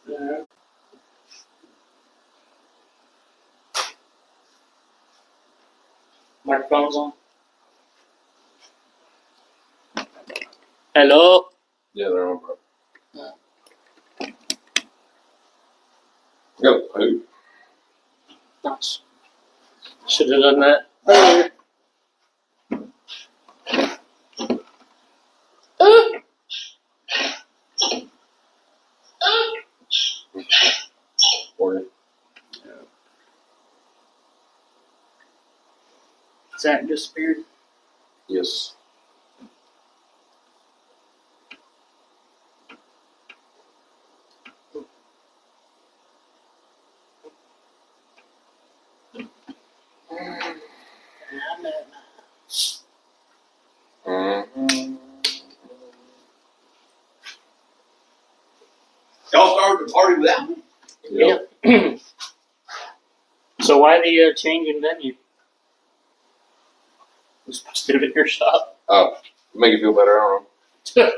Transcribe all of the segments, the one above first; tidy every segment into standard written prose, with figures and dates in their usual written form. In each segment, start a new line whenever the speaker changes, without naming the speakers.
Yeah. Microphone's on. Hello.
Yeah, they're on, bro. Go, who?
Nice. Should have done that earlier.
Morgan.
Zach disappeared.
Yes. Mm-hmm. Y'all started the party without me? Yep.
Yeah. So why the change in venue? We're supposed to do it at your shop.
Oh, make you feel better, I don't know.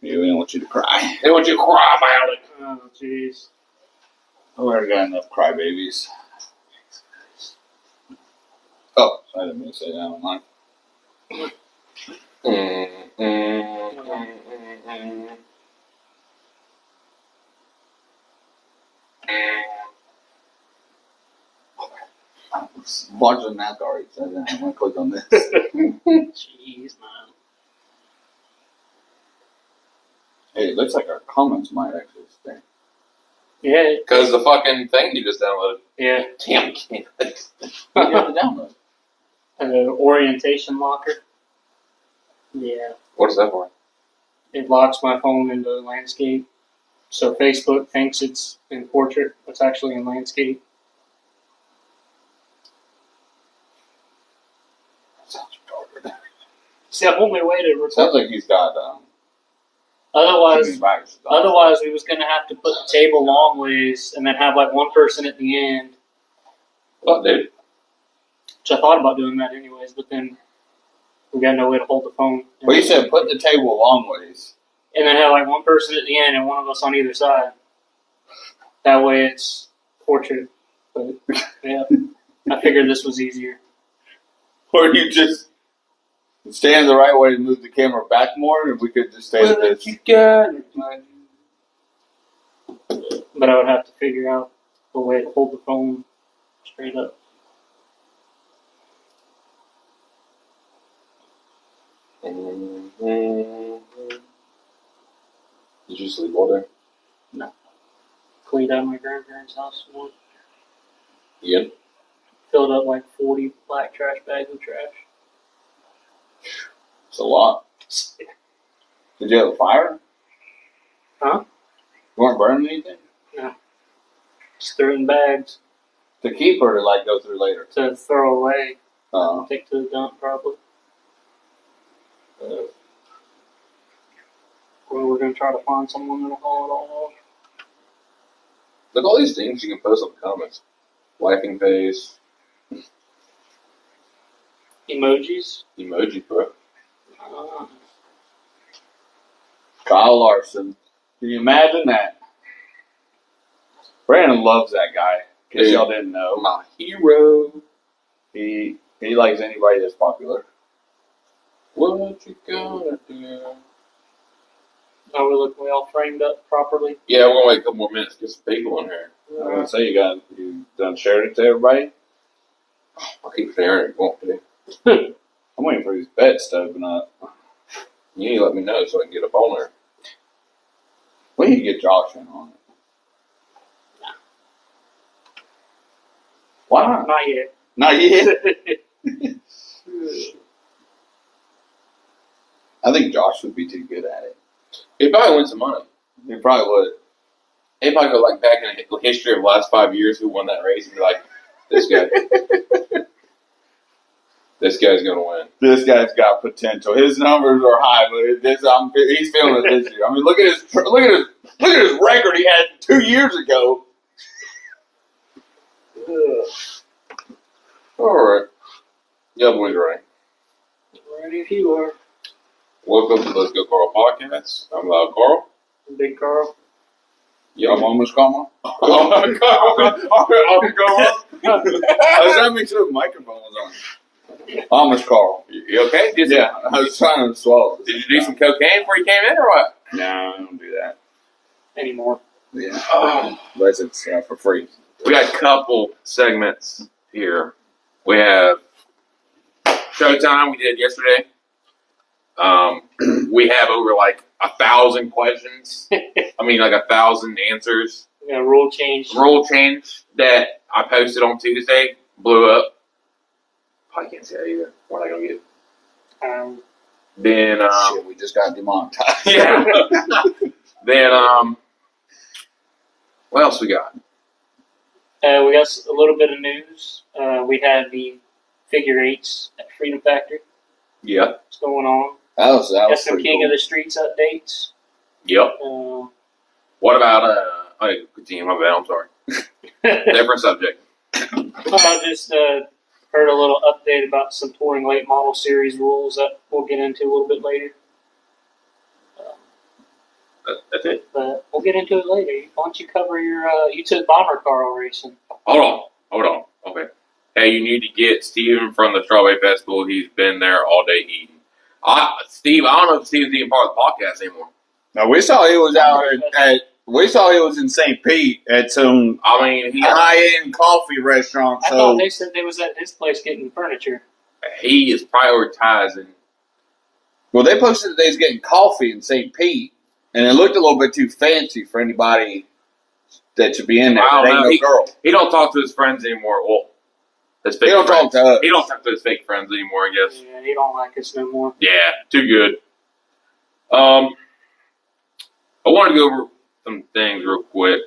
Yeah, we don't want you to cry.
They want you to cry about it.
Oh, jeez.
I already got enough crybabies.
Oh,
I didn't mean to say that online. Watching NASCAR race. I'm gonna click on this.
Jeez, man.
Hey, it looks like our comments might actually stay.
Yeah.
Because the fucking thing you just downloaded.
Yeah.
Damn, can't.
What do you have to download?
Orientation locker. Yeah.
What is that for?
It locks my phone into landscape. So Facebook thinks it's in portrait. It's actually in landscape.
Sounds retarded.
It's the only way to record.
Sounds like he's got
Otherwise,
viruses on.
otherwise we was gonna have to put the table long ways and then have like one person at the end.
What, dude?
Which I thought about doing that anyways, but then we got no way to hold the phone.
Well, you said put the table long ways.
And then have like one person at the end and one of us on either side. That way it's portrait. But yeah, I figured this was easier.
Or you just stand the right way and move the camera back more, and we could just stay at this.
You got it,
But I would have to figure out a way to hold the phone straight up.
Did you sleep all day?
Cleaned out my grandparents' house once.
Yeah.
Filled up like 40 black trash bags of trash.
It's a lot. Did you have a fire?
Huh?
You weren't burning anything?
Just threw in bags
To keep or to like go through later?
to throw away.
Uh,
Take to the dump probably. Or we're going to try to find someone that'll haul it all off.
Look, all these things you can post on the comments. Laughing face,
Emojis.
emoji, bro.
Kyle Larson. Can you imagine that? Brandon loves that guy. In case y'all didn't know.
My hero.
He likes anybody that's popular.
What you gonna do?
Are we all framed up properly?
Yeah, we're gonna wait a couple more minutes to get some people in here.
I was gonna say you done shared it to everybody.
I'll keep sharing if you want to.
I'm waiting for his beds to open up.
You need to let me know so I can get up on there.
We need to get Josh in on it. Why not?
Not yet.
Not yet. I think Josh would be too good at it.
He'd probably win some money.
He probably would.
He'd probably go like back in the history of the last 5 years who won that race and be like, this guy. This guy's gonna win.
This guy's got potential. His numbers are high, but he's feeling it this year. I mean, look at his record he had 2 years ago.
All right. Yeah, boys, ready.
Ready if you are.
Welcome to Let's Go Carl podcast. I'm Loud Carl.
Big Carl.
Your mama's karma?
Oh my God.
I was trying to make sure the microphone was on. Mama's Carl.
You okay?
Yeah, I was trying to swallow.
Did you do some cocaine before you came in or what?
No, I don't do that.
Anymore.
Yeah.
Oh.
But it's for free.
We got a couple segments here. We have Showtime we did yesterday. We have over like 1,000 questions. I mean, like 1,000 answers.
Yeah, rule change.
Rule change that I posted on Tuesday blew up. Probably can't say that either. What am I gonna get? Then
Shit, we just got demonetized.
yeah. Then what else we got?
We got a little bit of news. We had the figure eights at Freedom Factory.
Yeah.
What's going on?
That was
Got some
pretty
King
cool.
of the Streets updates.
Yep.
Uh,
What about continue, my bad, I'm sorry. Different subject.
I just heard a little update about some touring late model series rules that we'll get into a little bit later.
That's it.
But we'll get into it later. Why don't you cover your? You took bomber car racing.
Hold on. Okay. Hey, you need to get Steven from the Strawberry Festival. He's been there all day eating. Steve, I don't know if Steven's even part of the podcast anymore.
No, we saw he was out we saw he was in St. Pete at some
I mean,
high-end coffee restaurant.
I
So
thought they said they was at his place getting furniture.
he is prioritizing.
well, they posted that they was getting coffee in St. Pete, and it looked a little bit too fancy for anybody that should be in there.
I don't
There ain't
know.
no girl.
He don't talk to his friends anymore. Well, his fake
He don't
friends.
talk to us.
He don't talk to his fake friends anymore, I guess.
Yeah, he don't like us no more.
Yeah, too good. I want to go over some things real quick.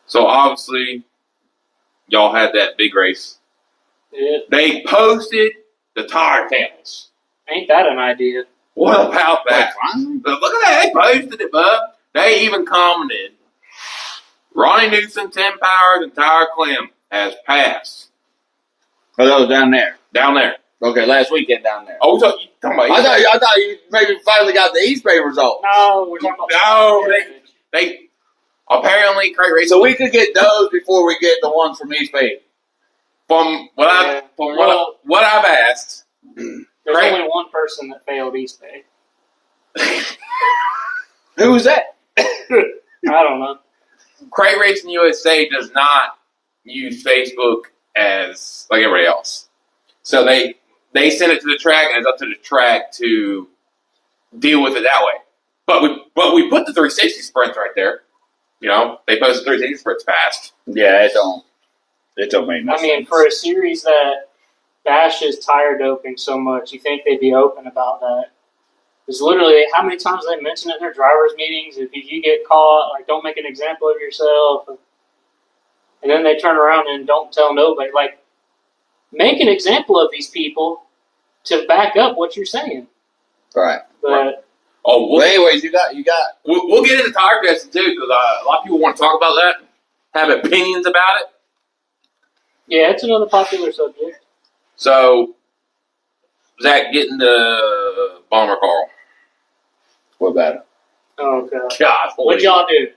So obviously, y'all had that big race.
Yeah,
They posted the tire tails.
ain't that an idea?
What about that?
Like,
Look at that. They posted it, bub. They even commented. Ronnie Newsom 10 Powers and Tyler Clem has passed.
oh, that was down there.
Down there.
Okay, last weekend down there.
Oh, so you talking about
I thought you maybe finally got the East Bay result.
No, we're talking about.
No, they apparently Craig Racing.
So we could get those before we get the ones from East Bay.
From what I've asked,
There's
Right.
only one person that failed East Bay.
Who was that?
I don't know.
Craig Racing USA does not use Facebook as like everybody else. So they send it to the track, and it's up to the track to deal with it that way. But we put the 360 sprints right there. You know, they posted 360 sprints fast.
Yeah, it don't make no
I mean,
sense.
for a series that bashes tire doping so much, you think they'd be open about that? Because literally, how many times they mention it in their drivers' meetings? If you get caught, like, don't make an example of yourself. And then they turn around and don't tell nobody. Like, make an example of these people to back up what you're saying.
Right.
But
Oh,
Well, anyways, you got.
we'll get into tire testing too, because a lot of people want to talk about that, have opinions about it.
yeah, it's another popular subject.
So, Zach, getting the bomber Carl.
What about it?
Oh god,
God,
what'd y'all do?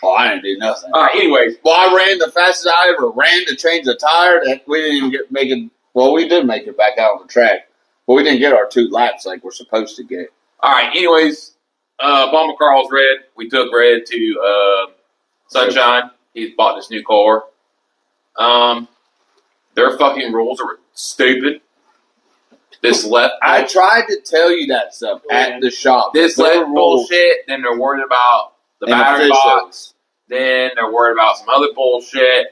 Oh, I didn't do nothing.
All right. Anyways,
Well, I ran the fastest I ever ran to change the tire. That we didn't even make it. Well, we did make it back out on the track, but we didn't get our 2 laps like we're supposed to get.
all right. Anyways, bomber Carl's red. We took red to Sunshine. He's bought this new car. Their fucking rules are stupid. This left.
I tried to tell you that stuff at the shop.
This
Their
left
rules
bullshit. Then they're worried about the
and
battery
officials.
box. Then they're worried about some other bullshit.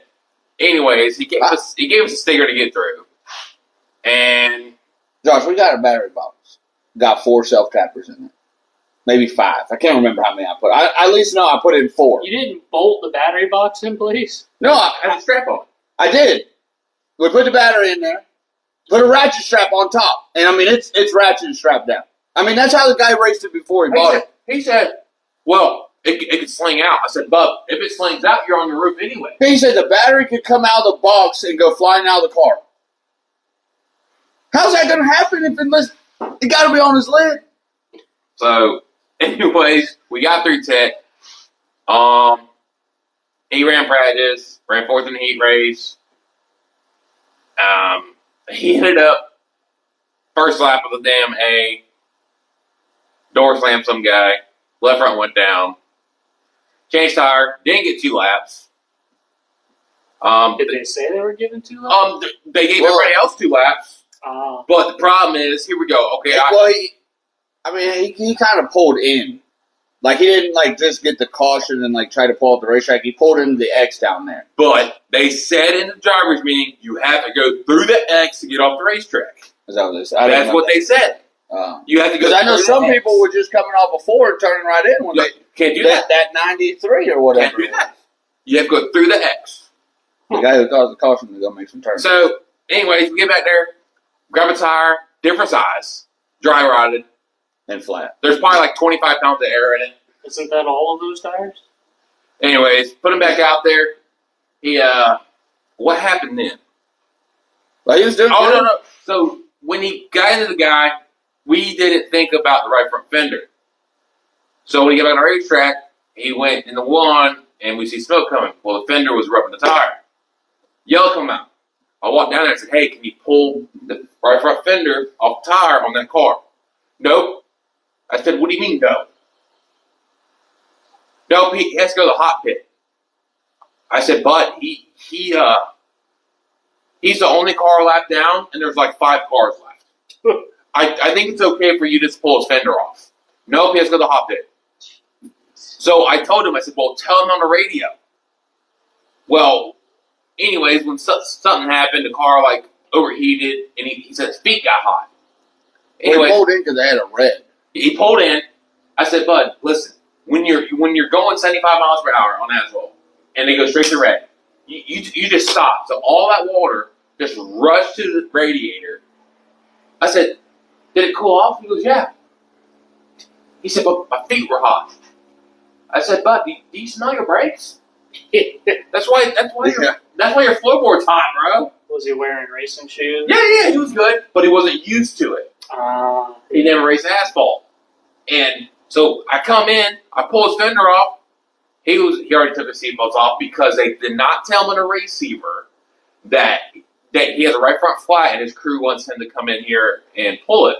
Anyways, he gave us a sticker to get through. And
Josh, we got a battery box. Got 4 self tappers in it. Maybe 5. I can't remember how many I put. I at least know I put in 4.
You didn't bolt the battery box in place?
No,
I had a strap on.
I did. We put the battery in there. Put a ratchet strap on top. And I mean, it's ratchet and strapped down. I mean, that's how the guy raced it before he bought it.
He said, well, it could sling out. I said, Bub, if it slings out, you're on your roof anyway.
He said the battery could come out of the box and go flying out of the car. How's that going to happen if it got to be on his lid?
It's So, anyways, we got through Tech. He ran practice, ran fourth in the heat race. He ended up first lap of the damn A. Door slammed some guy. Left front went down. Changed tire. Didn't get 2 laps.
Did they say they were giving 2 laps?
They gave everybody else 2 laps.
Oh.
But the problem is, here we go. Okay,
he kind of pulled in. Like, he didn't, like, just get the caution and, like, try to pull up the racetrack. He pulled into the X down there.
but they said in the drivers' meeting, you have to go through the X to get off the racetrack.
Is that what they said?
That's what they said. You have to go.
Because I know
through
some
the X.
people were just coming off before and turning right in when
No,
they
can't do that.
that 93 or whatever.
Can't do that. You have to go through the X.
The guy who caused the caution to go make some turns.
So, anyways, we get back there, grab a tire, different size, dry rotted.
And flat.
There's probably like 25 pounds of air in it.
Isn't that all of those tires?
Anyways, put him back out there. He, what happened then?
Well, he was doing
Oh,
good.
no. So, when he got into the guy, we didn't think about the right front fender. So, when he got on the racetrack, he went in the one, and we see smoke coming. Well, the fender was rubbing the tire. Yellow come out. I walked down there and said, hey, can you pull the right front fender off the tire on that car? Nope. I said, what do you mean, no? Nope, he has to go to the hot pit. I said, bud, he's the only car lap down, and there's like 5 cars left. I think it's okay for you to just pull his fender off. Nope, he has to go to the hot pit. So I told him, I said, well, tell him on the radio. Well, anyways, when something happened, the car like overheated, and he said his feet got hot.
Well,
Anyways,
he pulled in because they had a red.
he pulled in. I said, bud, listen, when you're going 75 miles per hour on asphalt, and they go straight to red, you just stop. So all that water just rushed to the radiator. I said, did it cool off? He goes, yeah. He said, but my feet were hot. I said, bud, do you smell your brakes? That's why your floorboard's hot, bro.
Was he wearing racing shoes?
Yeah, he was good, but he wasn't used to it. He never raced asphalt. And so I come in, I pull his fender off. He already took his seatbelts off because they did not tell him in a receiver that he has a right front flat and his crew wants him to come in here and pull it.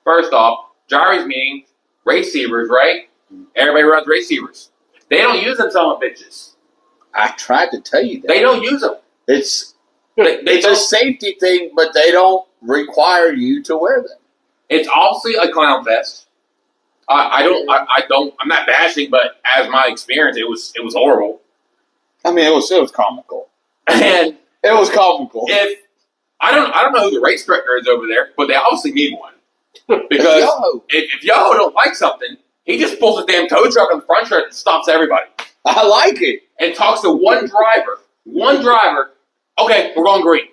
First off, drivers meeting, receivers, right? Everybody runs receivers. They don't use them son of bitches.
I tried to tell you that.
They don't use them.
It's
They
a safety thing, but they don't require you to wear them.
It's obviously a clown fest. I'm not bashing, but as my experience, it was horrible.
I mean, it was comical.
And
It was comical.
if I don't know who the race director is over there, but they obviously need one because
Yo,
if Yoho don't like something, he just pulls a damn tow truck on the front truck and stops everybody
I like it.
and talks to one driver. One driver. Okay, we're going green.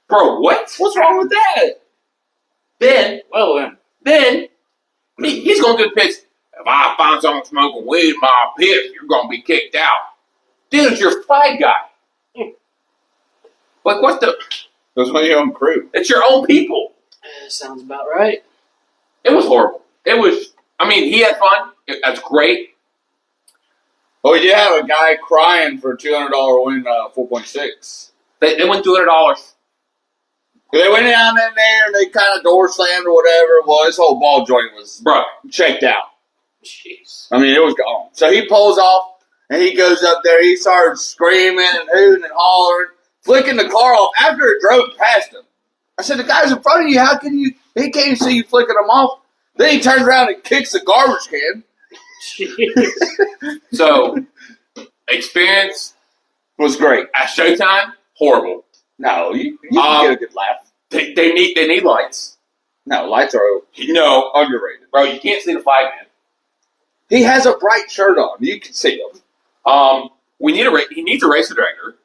Bro, what?
What's wrong with that?
Then
Well
Then he's going to the pits. If I find someone smoking weed in my pit, you're going to be kicked out. Dude, you're a flag guy. Like, what the?
That's my own crew.
It's your own people.
sounds about right.
It was horrible. It was, I mean, he had fun. That's great.
Oh, you have a guy crying for a $200 win, 4.6.
They went $200.
They went down in there and they kind of door slammed or whatever it was. His whole ball joint was
Bro,
checked out.
Jeez.
I mean, it was gone. So he pulls off and he goes up there. He starts screaming and hooting and hollering, flicking the car off after it drove past him. I said, the guy's in front of you. How can you? He can't see you flicking him off. Then he turns around and kicks the garbage can.
Jeez.
so experience
Was great.
at Showtime, horrible.
No, you can get a good laugh.
They need lights.
No, lights are
No,
underrated.
bro, you can't see the flag man.
He has a bright shirt on. You can see him.
He needs a racer director.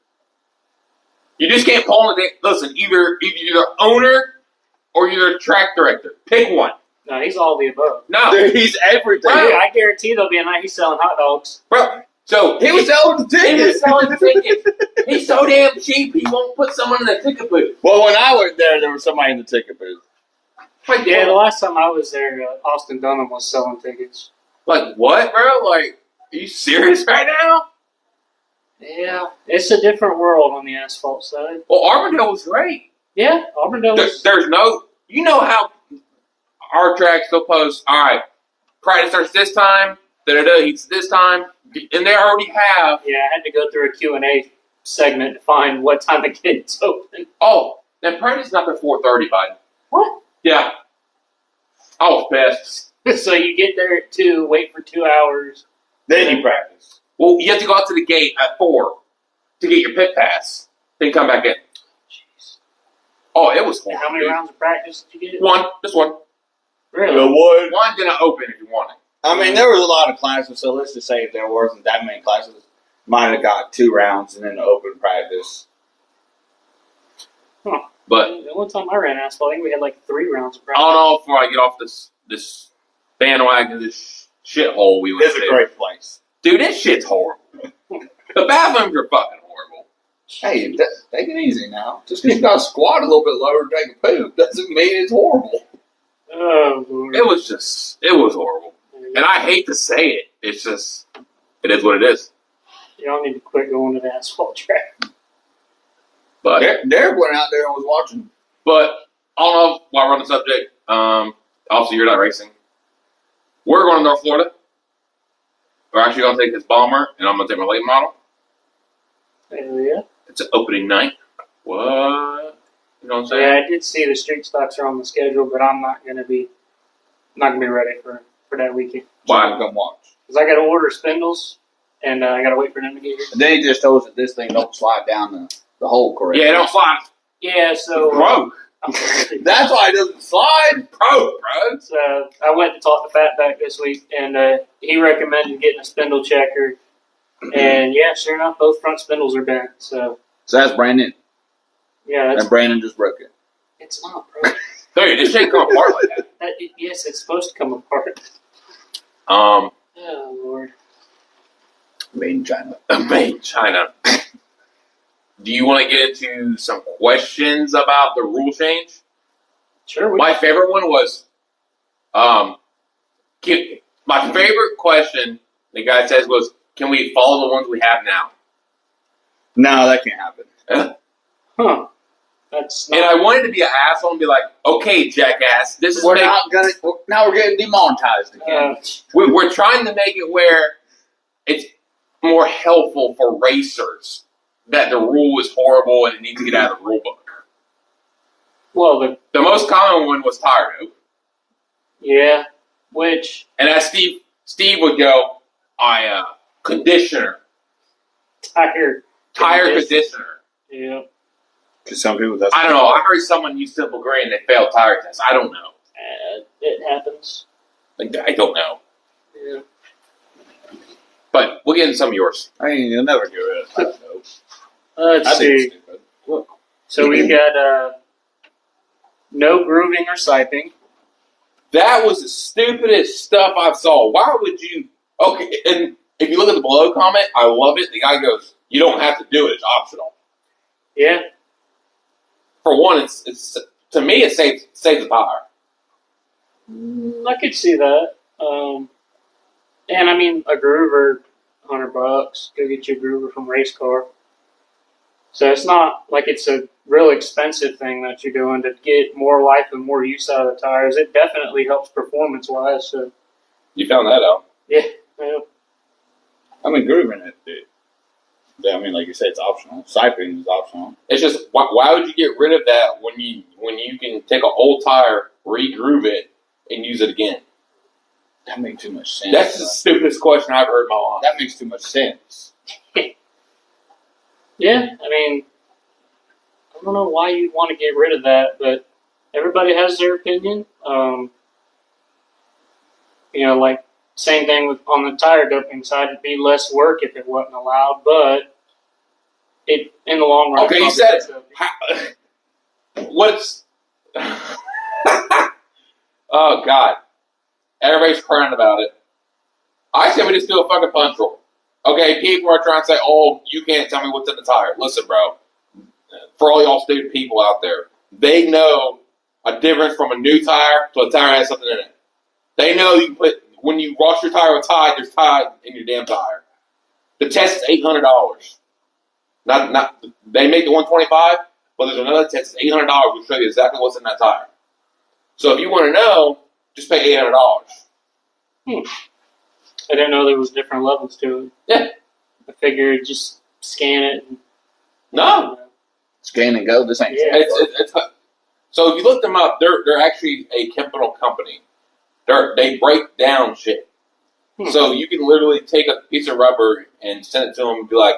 You just can't pull him. Listen, either you're the owner or you're the track director. Pick one.
No, he's all the above.
No,
Dude, he's everything.
Dude, I guarantee there'll be a night he's selling hot dogs.
bro. So
He was selling the
he was
tickets.
selling tickets. He's so damn cheap. He won't put someone in the ticket booth.
Well, when I went there was somebody in the ticket booth.
Like,
Yeah, the last time I was there, Austin Dunham was selling tickets.
like what, bro? Like, are you serious right now?
Yeah, it's a different world on the asphalt side.
Well, Arbondale was great.
Yeah, Auburndale was.
There's no, you know how our track still posts, all right, practice starts this time, heats this time, and they already have.
Yeah, I had to go through a Q&A segment to find what time the gates open.
Oh, then practice not before 4:30, bud.
What?
Yeah. I was pissed.
So you get there at 2, wait for 2 hours.
Then you practice.
Well, you have to go out to the gate at 4 to get your pit pass, then come back in.
Jeez.
Oh, it was
And
horrible.
how many rounds of practice did you get?
One, just one.
Really?
The wood.
One didn't open if you want it.
I mean, there was a lot of classes, so let's just say if there wasn't that many classes, might have got 2 rounds and then open practice.
But
The one time I ran asphalt, I think we had like 3 rounds of
I
practice.
don't know before I get off this bandwagon, this shithole we went
It's a
to.
great place.
Dude, this shit's horrible. The bathrooms are fucking horrible.
Hey, take it easy now. Just because you got to squat a little bit lower to take a poop doesn't mean it's horrible.
Oh, Lord.
It was horrible. And I hate to say it. It's just, it is what it is.
Y'all need to quit going to the asphalt track.
But
Derek went out there and was watching.
I don't know while we're on the subject. Obviously, you're not racing. We're going to North Florida. We're actually going to take his bomber, and I'm going to take my late model.
Hell yeah.
It's an opening night. What? You know what I'm saying?
Yeah, I did see the street stocks are on the schedule, but I'm not gonna be ready for that weekend.
Why?
Come watch.
Cause I got to order spindles, and I got to wait for them to get here.
And then he just told us that this thing don't slide down the hole correctly.
Yeah, don't slide.
Yeah, so
Broke.
That's why it doesn't slide.
Broke, bro.
So I went to talk to Fatback this week, and he recommended getting a spindle checker. And yeah, sure enough, both front spindles are bent. So
So that's Brandon.
yeah, that's,
And Brandon just broke it.
it's not, bro.
Dude, it shouldn't come apart like that.
Yes, it's supposed to come apart.
Um,
Oh Lord.
Made in China.
made in China. Do you want to get into some questions about the rule change?
Sure.
My favorite one was, my favorite question the guy says was, can we follow the ones we have now?
No, that can't happen.
Huh. That's
And
not.
I wanted to be an asshole and be like, okay, jackass, this is
We're not gonna. Now we're getting demonetized again.
we're trying to make it where it's more helpful for racers that the rule is horrible and it needs to get out of the rule book.
Well,
The most common one was tire dope.
yeah. Which
And as Steve would go, conditioner,
tire
conditioner.
Yeah.
Because some people, that's
I don't know. I heard someone use simple gray and they failed tire test. I don't know.
It happens.
Like, I don't know.
Yeah.
But we'll get into some of yours.
I mean, you'll never get rid of that. Though.
Let's
I think
see.
it's stupid.
So we've got no grooving or siping.
That was the stupidest stuff I saw. Why would you? Okay, and if you look at the below comment, I love it. The guy goes, "You don't have to do it; it's optional."
Yeah.
For one, it's to me, it saves the tire.
I could see that. And I mean, a groover, $100. Go get you a groover from Race Car. So it's not like it's a real expensive thing that you're doing to get more life and more use out of the tires. It definitely helps performance-wise. So
You found that out.
yeah.
I mean, grooving it, dude. Yeah, I mean, like you said, it's optional. Siping is optional.
It's just why would you get rid of that when you can take an old tire, re-groove it, and use it again?
That makes too much sense.
That's the stupidest question I've heard in my life.
That makes too much sense.
Yeah, I mean, I don't know why you'd want to get rid of that, but everybody has their opinion. Like same thing with on the tire doping side, it'd be less work if it wasn't allowed, but it in the long run.
Okay, you
probably
said
does
it.
help.
What's? Oh God! Everybody's crying about it. I say we just do a fucking punch roll. Okay, people are trying to say, "Oh, you can't tell me what's in the tire." Listen, bro. For all y'all stupid people out there, they know a difference from a new tire to a tire that has something in it. They know you can put when you wash your tire with Tide, there's Tide in your damn tire. The test is $800. Not they make the 125, but there's another test that's $800 to show you exactly what's in that tire. So if you want to know, just pay $800.
I didn't know there was different levels to it.
Yeah.
I figured just scan it. And,
No.
Scan and go. This ain't.
Yeah.
It's so if you look them up, they're actually a chemical company. They break down shit. So you can literally take a piece of rubber and send it to them and be like,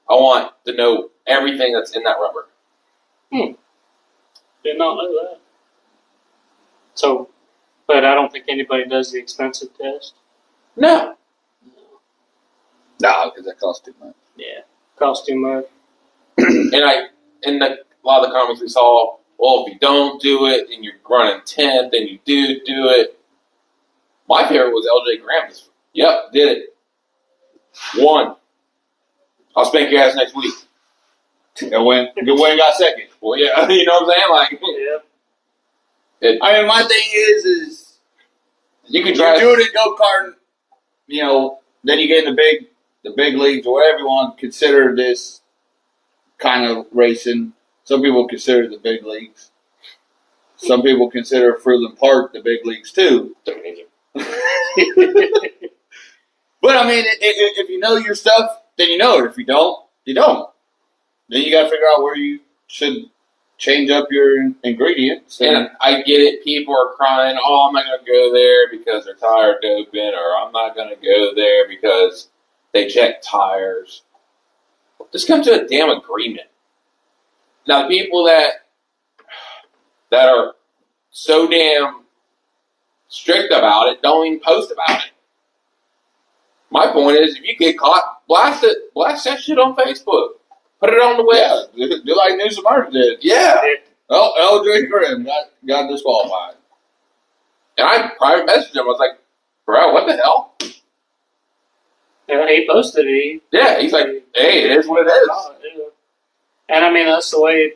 I want to know everything that's in that rubber.
Did not know that. So, but I don't think anybody does the expensive test.
No.
No, because that costs too much.
Yeah, costs too much.
And a lot of the comments we saw, well, if you don't do it and you're running 10th and you do it. My favorite was LJ Graham. Yep, did it. Won. I'll spank your ass next week.
And when got second.
Well, yeah, you know what I'm saying? Like,
Yeah.
I mean, my thing is
you can
you
drive.
do it in go karting. You know, then you get in the big leagues or whatever you want to consider this kind of racing. Some people consider the big leagues. Some people consider Fruitland Park the big leagues too. But I mean, if you know your stuff, then you know it. If you don't, you don't. Then you got to figure out where you should change up your ingredients.
And I get it. People are crying, oh, I'm not going to go there because they're tire doping, or I'm not going to go there because they check tires. Just come to a damn agreement. Now, the people that are so damn strict about it don't even post about it. My point is, if you get caught, blast it. Blast that shit on Facebook. Put it on the web.
Yeah, do like News of Murder did.
Yeah.
Oh, LJ Graham got disqualified.
And I private messaged him. I was like, bro, what the hell?
Yeah, he posted it.
Yeah, he's like, hey, it is what it is.
And I mean, that's the way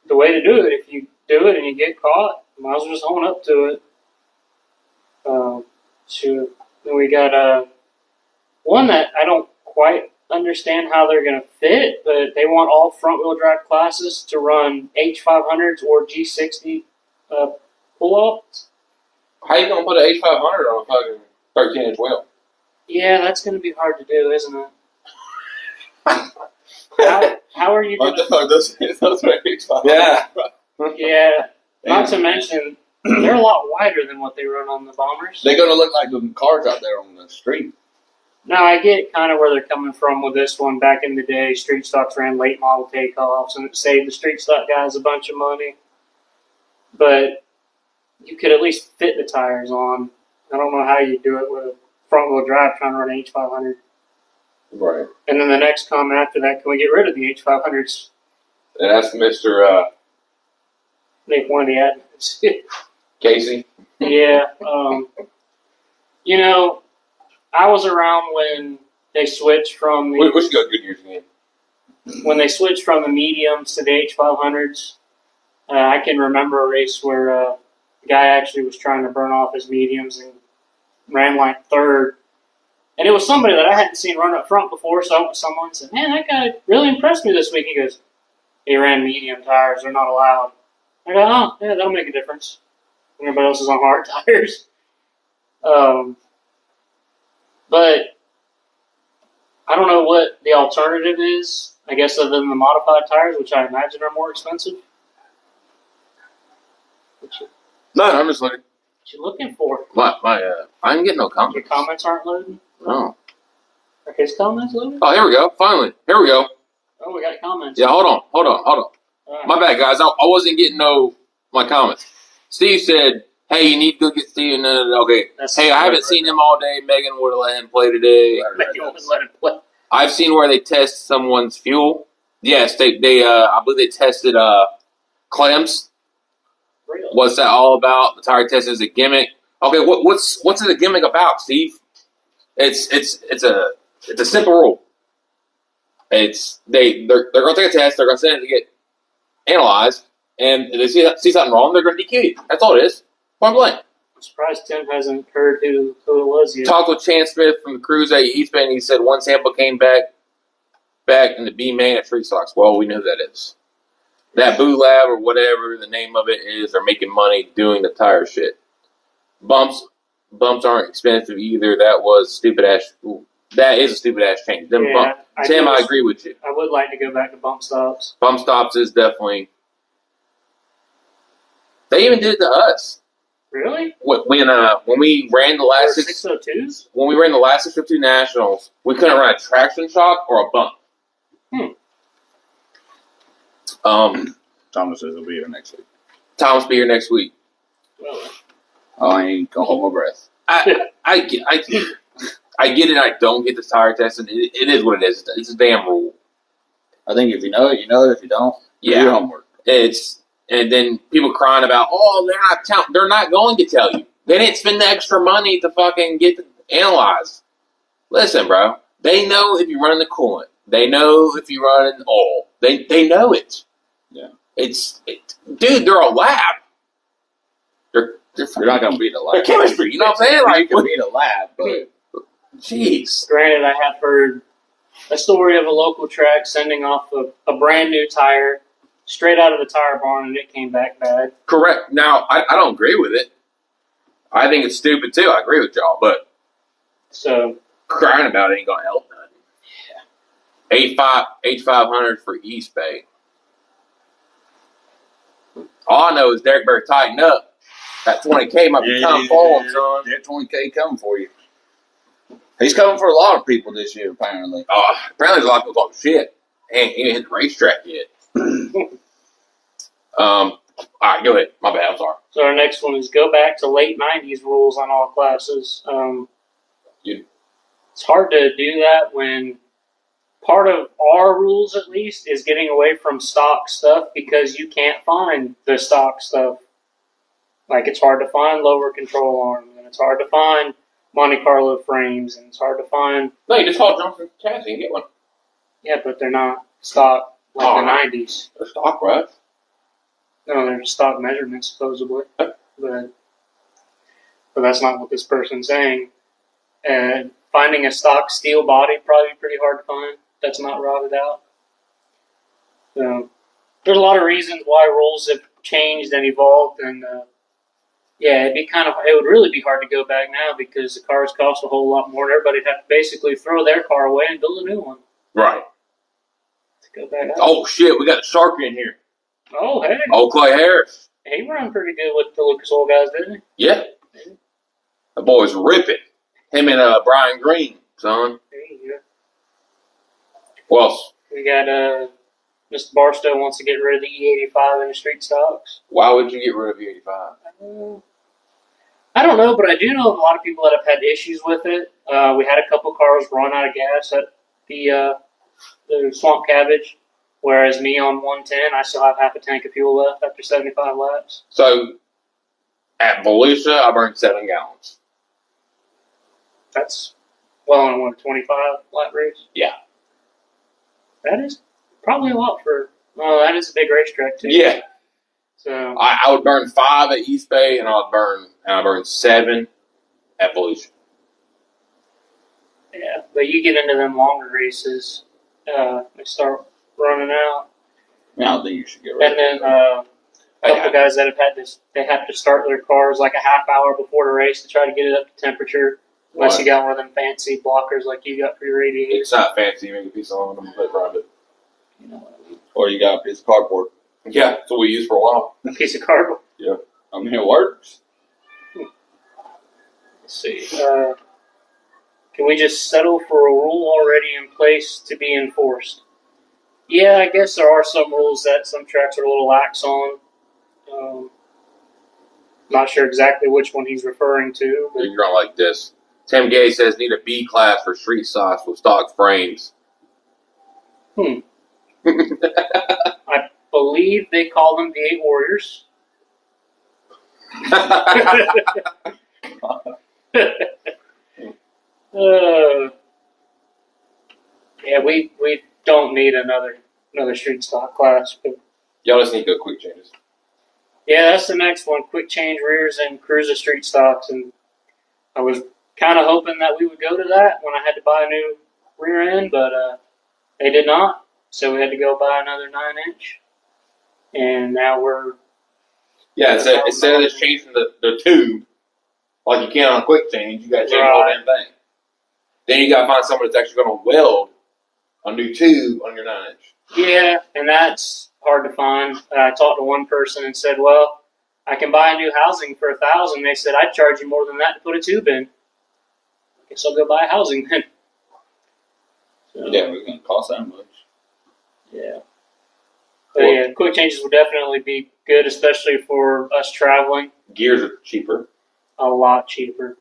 to do it. If you do it and you get caught, you might as well just own up to it. Shoot. Then we got one that I don't quite understand how they're going to fit, but they want all front-wheel drive classes to run H500s or G60 pull-offs.
How you going to put an H500 on a fucking 13-inch wheel?
Yeah, that's going to be hard to do, isn't it? How are you going to...
Those are H500.
Yeah.
Yeah, not to mention, they're a lot wider than what they run on the Bombers.
They're going to look like the cars out there on the street.
Now, I get kind of where they're coming from with this one. Back in the day, street stocks ran late model takeoffs, and it saved the street stock guys a bunch of money. But you could at least fit the tires on. I don't know how you do it with a front-wheel drive trying to run an H500.
Right.
And then the next comment after that, can we get rid of the H500s?
And that's Mr.
Make one of the admins.
Casey.
Yeah. You know, I was around when they switched from
We should go Good Years again.
when they switched from the mediums to the H500s. I can remember a race where a guy actually was trying to burn off his mediums and ran like third. And it was somebody that I hadn't seen run up front before, so I went with someone and said, man, that guy really impressed me this week. He goes, he ran medium tires, they're not allowed. I go, oh, yeah, that'll make a difference. Everybody else is on hard tires. But I don't know what the alternative is, I guess, other than the modified tires, which I imagine are more expensive.
No, I'm just looking.
What you looking for?
I didn't get no
Your
comments.
comments aren't loading?
No.
Are his comments loading?
Oh, here we go. Finally. Here we go.
Oh, we got comments.
Yeah, hold on.
All right.
My bad, guys. I wasn't getting my comments. Steve said, hey, you need to go get Steve. No. Okay.
That's
Hey, I haven't seen him all day. Megan would have let him play today.
Let it play.
I've seen where they test someone's fuel. Yes, they I believe they tested clamps.
Real.
What's that all about? The tire test is a gimmick. Okay, what's the gimmick about, Steve? It's a simple rule. They're gonna take a test. They're gonna send it to get analyzed, and they see something wrong, they're going to DQ you. That's all it is. Point blank.
I'm surprised Tim hasn't heard who it was yet.
Talked with Chance Smith from the Cruise at East Bay, and he said one sample came back in the B main at Street Stocks. Well, we know who that is. That Boo Lab or whatever the name of it is, they're making money doing the tire shit. Bumps aren't expensive either. That was stupid ass. That is a stupid ass change. Them
Yeah,
Tim, I agree with you.
I would like to go back to bump stops.
Bump stops is definitely. They even did it to us.
Really?
When we ran the last
Or 602s?
when we ran the last 602 Nationals, we couldn't run a traction shock or a bump.
Thomas says he'll be here next week.
Thomas be here next week.
Well,
I ain't gonna hold my breath.
I get it. I don't get the tire testing. It is what it is. It's a damn rule.
I think if you know it, you know it. If you don't, do
Yeah.
your homework.
And then people crying about, they're not going to tell you. They didn't spend the extra money to fucking get analyzed. Listen, bro. They know if you're running the coolant. They know if you're running oil. They know it.
Yeah.
Dude, they're a lab. They're
not gonna beat a lab.
They're chemistry. You know what I'm saying?
You can beat a lab, but
jeez.
Granted, I have heard a story of a local track sending off a brand new tire straight out of the tire barn, and it came back bad.
Correct. Now, I don't agree with it. I think it's stupid too. I agree with y'all, but
So
crying about it ain't gonna help nothing. Yeah. H500 for East Bay. All I know is Derek better tighten up. That 20K might be coming for him, son.
That 20K coming for you. He's coming for a lot of people this year, apparently.
Apparently there's a lot of people talking shit. Ain't hit the racetrack yet. All right, go ahead. My bad. I'm sorry.
So our next one is go back to late 90s rules on all classes. It's hard to do that when part of our rules, at least, is getting away from stock stuff because you can't find the stock stuff. Like, it's hard to find lower control arms, and it's hard to find Monte Carlo frames, and it's hard to find...
No, you just haul Johnson chassis and get one.
Yeah, but they're not stock like the 90s.
They're stock, bro.
No, they're stock measurements, supposedly. But that's not what this person's saying. And finding a stock steel body probably pretty hard to find. That's not rotted out. So there's a lot of reasons why rules have changed and evolved, and it would really be hard to go back now because the cars cost a whole lot more. Everybody'd have to basically throw their car away and build a new one
Right.
to go back out.
Oh shit, we got a Sharpie in here.
Oh, hey,
Old Clay Harris.
he ran pretty good with the Lucas Oil guys, didn't
Yeah. The boy's ripping. Him and Brian Green, son.
he? There you go.
Who else?
We got Mr. Barstow wants to get rid of the E85 in the street stocks.
Why would you get rid of E85?
I don't know, but I do know of a lot of people that have had issues with it. We had a couple cars run out of gas at the Swamp Cabbage, whereas me on 110, I still have half a tank of fuel left after 75 laps.
So, at Volusia, I burned 7 gallons.
That's well on a 25 lap race.
Yeah.
That is probably a lot for. Well, that is a big racetrack too.
Yeah.
So
I would burn 5 at East Bay, and I burned 7 at Volusia.
yeah, but you get into them longer races, they start running out.
I don't think you should get rid
And
of
then
it.
a couple guys that have had this, they have to start their cars like a half hour before the race to try to get it up to temperature. Unless you got one of them fancy blockers like you got for your radiator.
It's not fancy. You make a piece of aluminum and private.
You know what I mean?
Or you got a piece of cardboard.
Yeah, that's what we used for a while.
A piece of cardboard.
I mean, it works.
Let's see. Can we just settle for a rule already in place to be enforced? Yeah, I guess there are some rules that some tracks are a little lax on. Not sure exactly which one he's referring to. But
You're going like this. Tim Gay says need a B class for street stocks with stock frames.
I believe they call them the 8 Warriors. Yeah, we don't need another street stock class. But
Y'all just need to go quick changes.
Yeah, that's the next one. Quick change rears and cruiser street stocks, and I was kind of hoping that we would go to that when I had to buy a new rear end, but they did not. So we had to go buy another 9-inch, and now we're
Yeah, instead of just changing the tube like you can on a quick change, you got to change the whole damn thing. Then you got to find someone that's actually going to weld a new tube on your 9-inch.
yeah, and that's hard to find. I talked to one person and said, "Well, I can buy a new housing for $1,000." They said I'd charge you more than that to put a tube in. I guess I'll go buy a housing then. So,
Yeah, it was going to cost that much.
yeah. But yeah, quick changes would definitely be good, especially for us traveling.
Gears are cheaper.
A lot cheaper.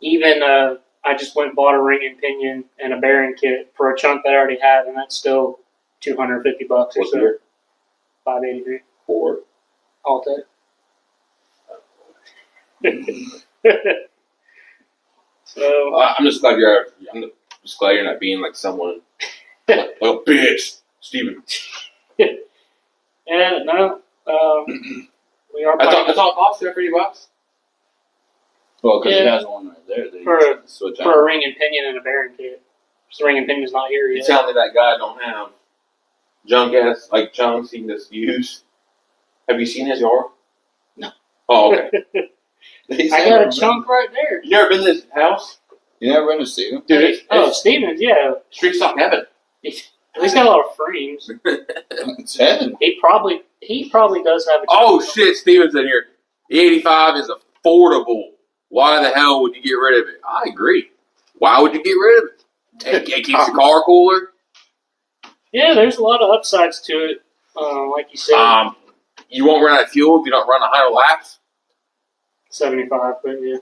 Even I just went and bought a ring and pinion and a bearing kit for a chunk that I already have, and that's still $250 or
What's
so.
gear?
583.
Ford.
Alta. So
I'm just glad you're not being like someone like a bitch, Steven.
yeah, no, we are.
I thought cost there $50.
Well, because
Yeah.
it has one right there. That
For-
you can switch
for a
out.
ring and pinion and a bearing kit. So the ring and pinion's not here
You
yet.
telling me that guy don't have junk ass like chunks he can just use? Have you seen his yard?
No.
Oh, okay.
He's
I got
never
a chunk right there.
You never been to his house?
You never been to see him?
Dude, it's
Stevens, yeah.
street stock heaven.
He's got a lot of frames.
It's heaven.
He probably does have a
Oh
chunk.
shit, Steven's in here. The 85 is affordable. Why the hell would you get rid of it? I agree. Why would you get rid of it? It keeps the car cooler.
Yeah, there's a lot of upsides to it. Like you said,
You won't run out of fuel if you don't run 100 laps.
75, but yeah.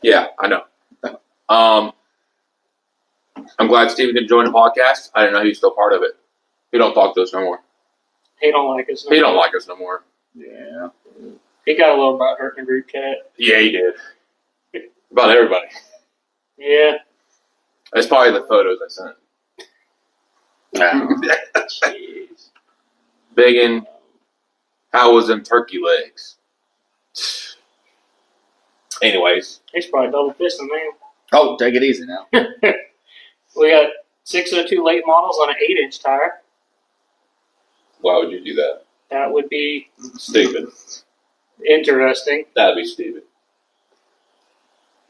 Yeah, I know. I'm glad Steven can join the podcast. I didn't know he was still part of it. He don't talk to us no more.
He don't like us. No
He don't
more.
like us no more.
Yeah.
He got a little about hurt in the group chat.
Yeah, he did. About everybody.
Yeah.
That's probably the photos I sent.
Jeez.
Biggin, how was them turkey legs? Anyways,
He's probably double fisting now.
Oh, take it easy now.
We got 602 late models on an 8-inch tire.
why would you do that?
That would be
Stupid.
interesting.
That'd be stupid.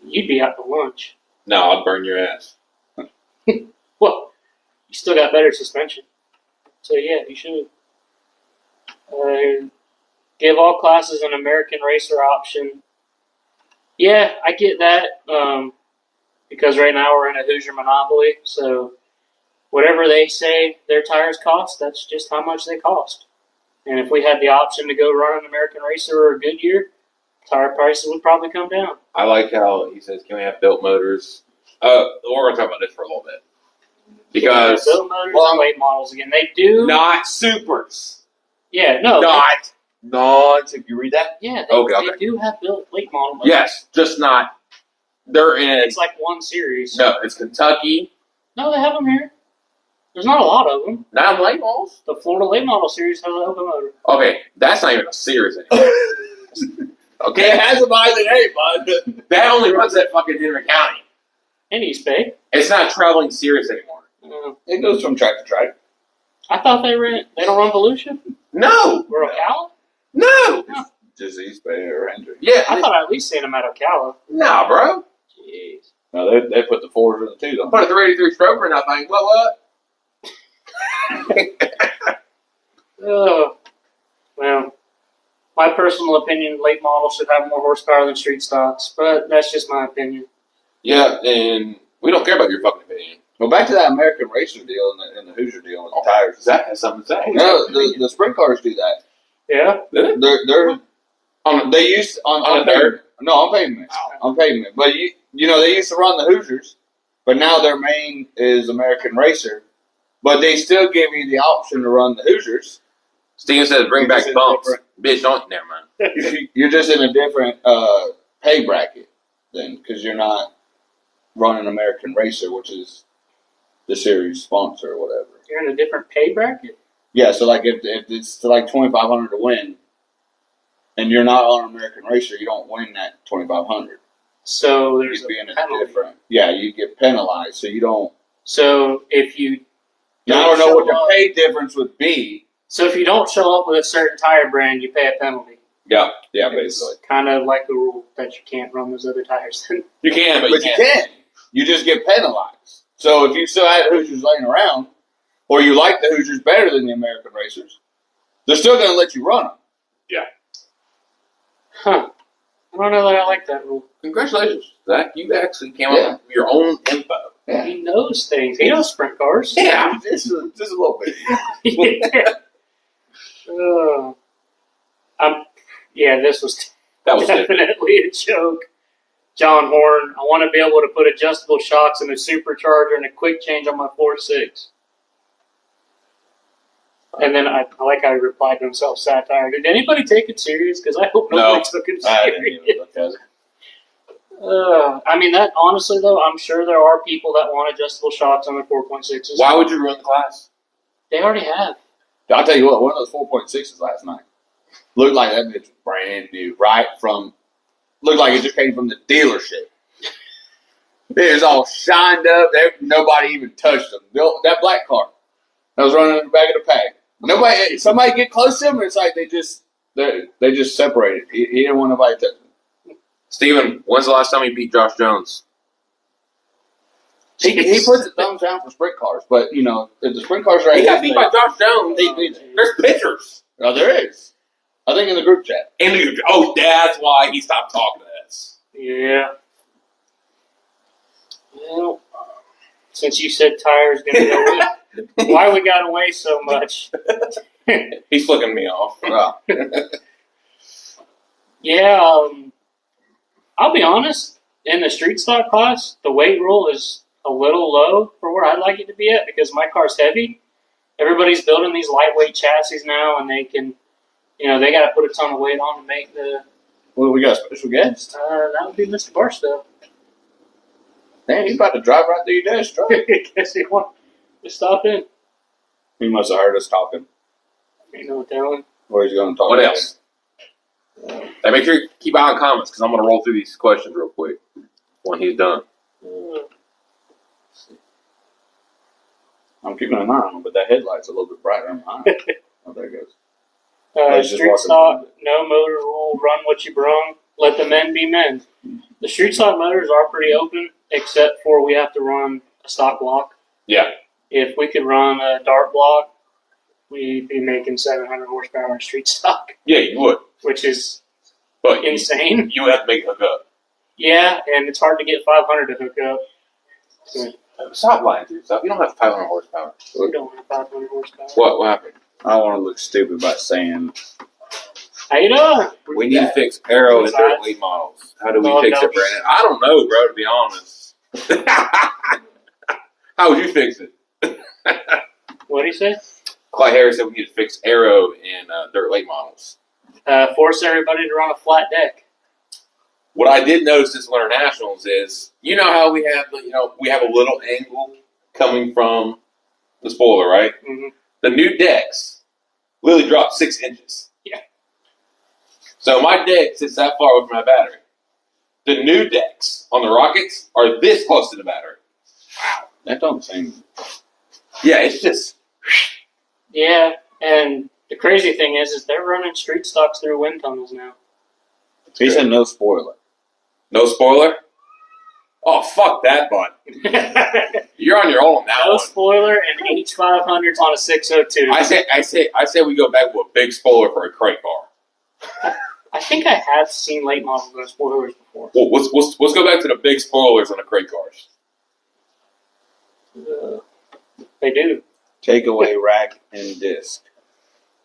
You'd be out to lunch.
No, I'd burn your ass.
Well, you still got better suspension. So, yeah, you should. Give all classes an American Racer option. Yeah, I get that. Because right now we're in a Hoosier monopoly. So, whatever they say their tires cost, that's just how much they cost. And if we had the option to go run an American Racer or a Goodyear, tire prices would probably come down.
I like how he says, can we have built motors? We're going to talk about this for a little bit. Because
Built motors and late models again. They do.
not supers.
Yeah, no.
Not non-super. You read that?
Yeah,
Okay.
they do have built late model motors.
Yes, just not. They're in.
It's like one series.
No, it's Kentucky.
No, they have them here. There's not a lot of them.
Not late models.
The Florida late model series has an open motor.
Okay, that's not even a series anymore. Okay,
It has a by the name, bud.
that only runs at fucking Henry County.
And East Bay.
It's not traveling series anymore.
It goes from track to track.
I thought they don't run Volusia
No,
or Ocala.
no.
Just East Bay or Ranger.
Yeah,
I thought I at least seen them at Ocala.
nah, bro.
Jeez.
No, they put the 4s and the 2s on.
Put a 383 stroker in that thing. What?
Well, my personal opinion, late models should have more horsepower than street stocks, but that's just my opinion.
Yeah, and we don't care about your fucking opinion.
Well, back to that American Racer deal and the Hoosier deal with the tires.
Zach has something to say.
No, the sprint cars do that.
Yeah.
On
They used on
dirt?
No, on pavement. On pavement. But you know they used to run the Hoosiers, but now their main is American Racer. But they still give you the option to run the Hoosiers.
Steven says, bring back
This is
bumps.
different.
Bitch, don't. Never mind.
You're just in a different pay bracket then, because you're not running American Racer, which is the series sponsor or whatever.
You're in a different pay bracket?
Yeah, so like if it's like 2,500 to win, and you're not on American Racer, you don't win that 2,500.
So there's
You'd be in
a
a
penalty.
different. Yeah, you get penalized, so you don't.
So if you
I don't know what
show
the
up-
pay difference would be.
So if you don't show up with a certain tire brand, you pay a penalty.
Yeah,
It's kind of like a rule that you can't run those other tires.
You can, but
But you can. You just get penalized. So if you still had Hoosiers laying around, or you like the Hoosiers better than the American Racers, they're still going to let you run them.
Huh. I don't know that I like that rule.
Congratulations, Zach. You actually came
Yeah.
up with your own info.
Yeah.
He knows things. He knows sprint cars.
Yeah.
Just a little bit.
Yeah. This was
That was different.
definitely a joke. John Horn, I want to be able to put adjustable shocks in a supercharger and a quick change on my 4.6. And then I like how he replied to himself, satire. Did anybody take it serious? Because I hope nobody
No,
took it
I didn't
serious.
even look at it.
I mean, that honestly though, I'm sure there are people that want adjustable shocks on their 4.6s.
Why would you run the class?
They already have.
I'll tell you what, one of those 4.6s last night looked like that bitch was brand new, right from, looked like it just came from the dealership. It was all shined up. Nobody even touched them. That black car that was running in the back of the pack. Somebody get close to him, and it's like they just separated. He didn't want nobody to touch him.
Steven, when's the last time you beat Josh Jones?
He puts the thumbs down for sprint cars, but if the sprint cars are
He got beat by Josh Jones. There's pictures.
Oh, there is. I think in the group chat.
And that's why he stopped talking to us.
Yeah. Well, since you said tires gonna go, why we got away so much?
He's flicking me off.
Wow.
Yeah, I'll be honest. In the street stock class, the weight rule is a little low for where I'd like it to be at because my car's heavy. Everybody's building these lightweight chassis now, and they can, they got to put a ton of weight on to make the.
Well, we got a special guest.
That would be Mr. Barstow.
Man, he's about to drive right through your desk, truck.
Guess he want to stop in.
He must have heard us talking.
Ain't no telling.
Or he's going to talk.
What
about
else? Hey, make sure you keep eye on comments because I'm going to roll through these questions real quick when he's done.
I'm keeping an eye on him, but that headlight's a little bit brighter than mine. Oh, there it goes. He's just
Street
walking
stock,
around.
no motor rule, run what you brung, let the men be men. The street stock motors are pretty open, except for we have to run a stock block.
Yeah.
If we could run a dart block, we'd be making 700 horsepower in street stock,
Yeah, you would.
which is
But
insane.
you would have to make it hook up.
Yeah, and it's hard to get 500 to hook up. So
Stop lying to yourself. You don't have 500 horsepower.
we don't have 500 horsepower.
What happened?
I don't want to look stupid by saying
How you doing?
We need to fix aero and dirt lead models. How do we
Oh,
fix
no.
it, Brandon? I don't know, bro, to be honest. How would you fix it?
What do you say?
Clay Harris said we need to fix aero and dirt late models.
Force everybody to run a flat deck.
What I did notice this Winter Nationals is, how we have, we have a little angle coming from the spoiler, right?
Mm-hmm.
The new decks literally dropped 6 inches.
Yeah.
So my deck sits that far away from my battery. The new decks on the Rockets are this close to the battery.
that don't seem.
Yeah, it's just.
Yeah, and the crazy thing is they're running street stocks through wind tunnels now.
He said no spoiler.
No spoiler? Oh, fuck that, bud. You're on your own on that
No
one.
spoiler and H500s on a 602.
I say we go back with a big spoiler for a crate car.
I think I have seen late models with spoilers before.
Well, let's go back to the big spoilers on the crate cars.
They do.
Take away rack and disc.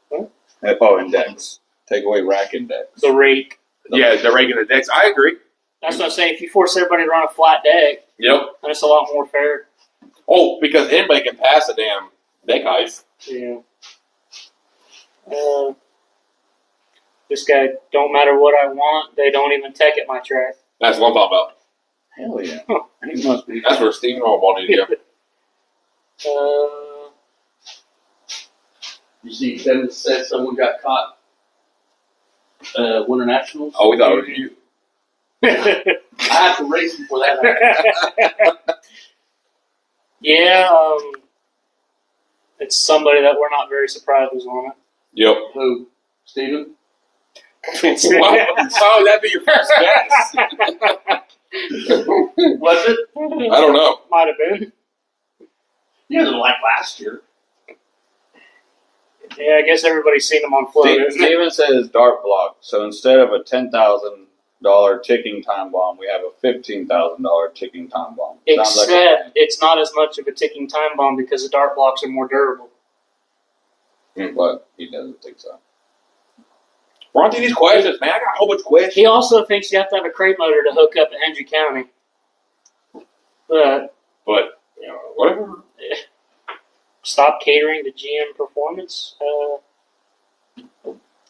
What?
Oh, index. Take away rack index.
The rake.
Yeah, they're raking the decks. I agree.
That's what I'm saying. If you force everybody to run a flat deck,
Yep.
then it's a lot more fair.
Oh, because anybody can pass a damn deck height.
Yeah. This guy, don't matter what I want, they don't even tech at my track.
That's what I'm talking about.
Hell yeah.
Huh.
He must be.
That's where Stephen Harbaugh needs to go.
You see, Kevin said someone got caught. Winter Nationals.
Oh, we thought it was you.
I have to race before that happens.
Yeah, it's somebody that we're not very surprised was on it.
Yep.
Who? Steven?
Wow, that'd be your first guess.
Was it?
I don't know.
Might have been.
Yeah, like last year.
Yeah, I guess everybody's seen them on float. isn't it?
Steven says dart block. So instead of a $10,000 ticking time bomb, we have a $15,000 ticking time bomb. Sounds like
Except it's not as much of a ticking time bomb because the dart blocks are more durable.
but he doesn't think so.
We're on to these questions, man. I got a whole bunch of questions.
He also thinks you have to have a crate motor to hook up at Hendry County. But
But, you know, whatever.
stop catering to GM Performance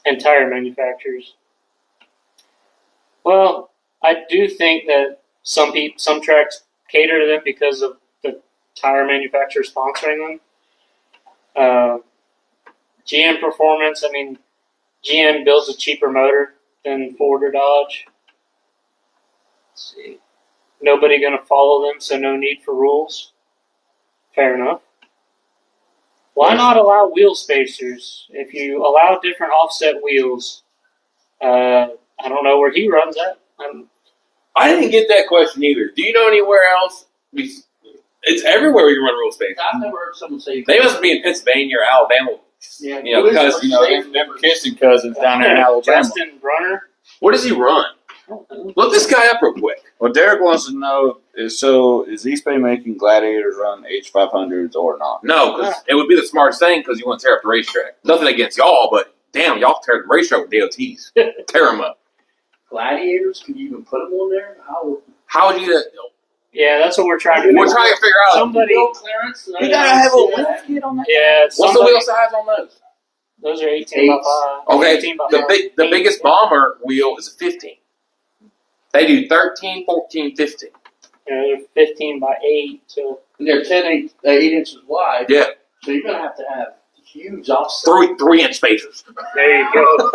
and tire manufacturers. Well, I do think that some tracks cater to them because of the tire manufacturer sponsoring them. GM Performance, I mean, GM builds a cheaper motor than Ford or Dodge. Let's see. Nobody going to follow them, so no need for rules. Fair enough. Why not allow wheel spacers? If you allow different offset wheels, I don't know where he runs at.
I didn't get that question either. Do you know anywhere else? It's everywhere you run rule space.
I've never heard someone say.
They must be in Pennsylvania or Alabama.
Yeah,
You know, because, you know,
them kissing cousins down there in Alabama.
Justin Brunner.
What does he run?
I don't know.
Look this guy up real quick.
What Derek wants to know is East Bay making Gladiators run H500s or not?
No, because it would be the smartest thing because you want to tear up the racetrack. Nothing against y'all, but damn, y'all tear the racetrack with DOTs. Tear them up.
Gladiators? Can you even put them on there?
How would you do that?
Yeah, that's what we're trying to do.
We're trying to figure out.
Somebody,
Wheel clearance?
You gotta have a wheel kit on that.
yeah,
What's the
somebody-
wheel size on those?
Those are 18 by 5.
Okay,
18 by
the
5.
the biggest bomber wheel is a 15. They do 13, 14, 15.
Yeah, they're 15 by 8. So
And they're 8 inches wide.
Yeah,
So you're going to have huge offset.
3-inch spacers.
there you go.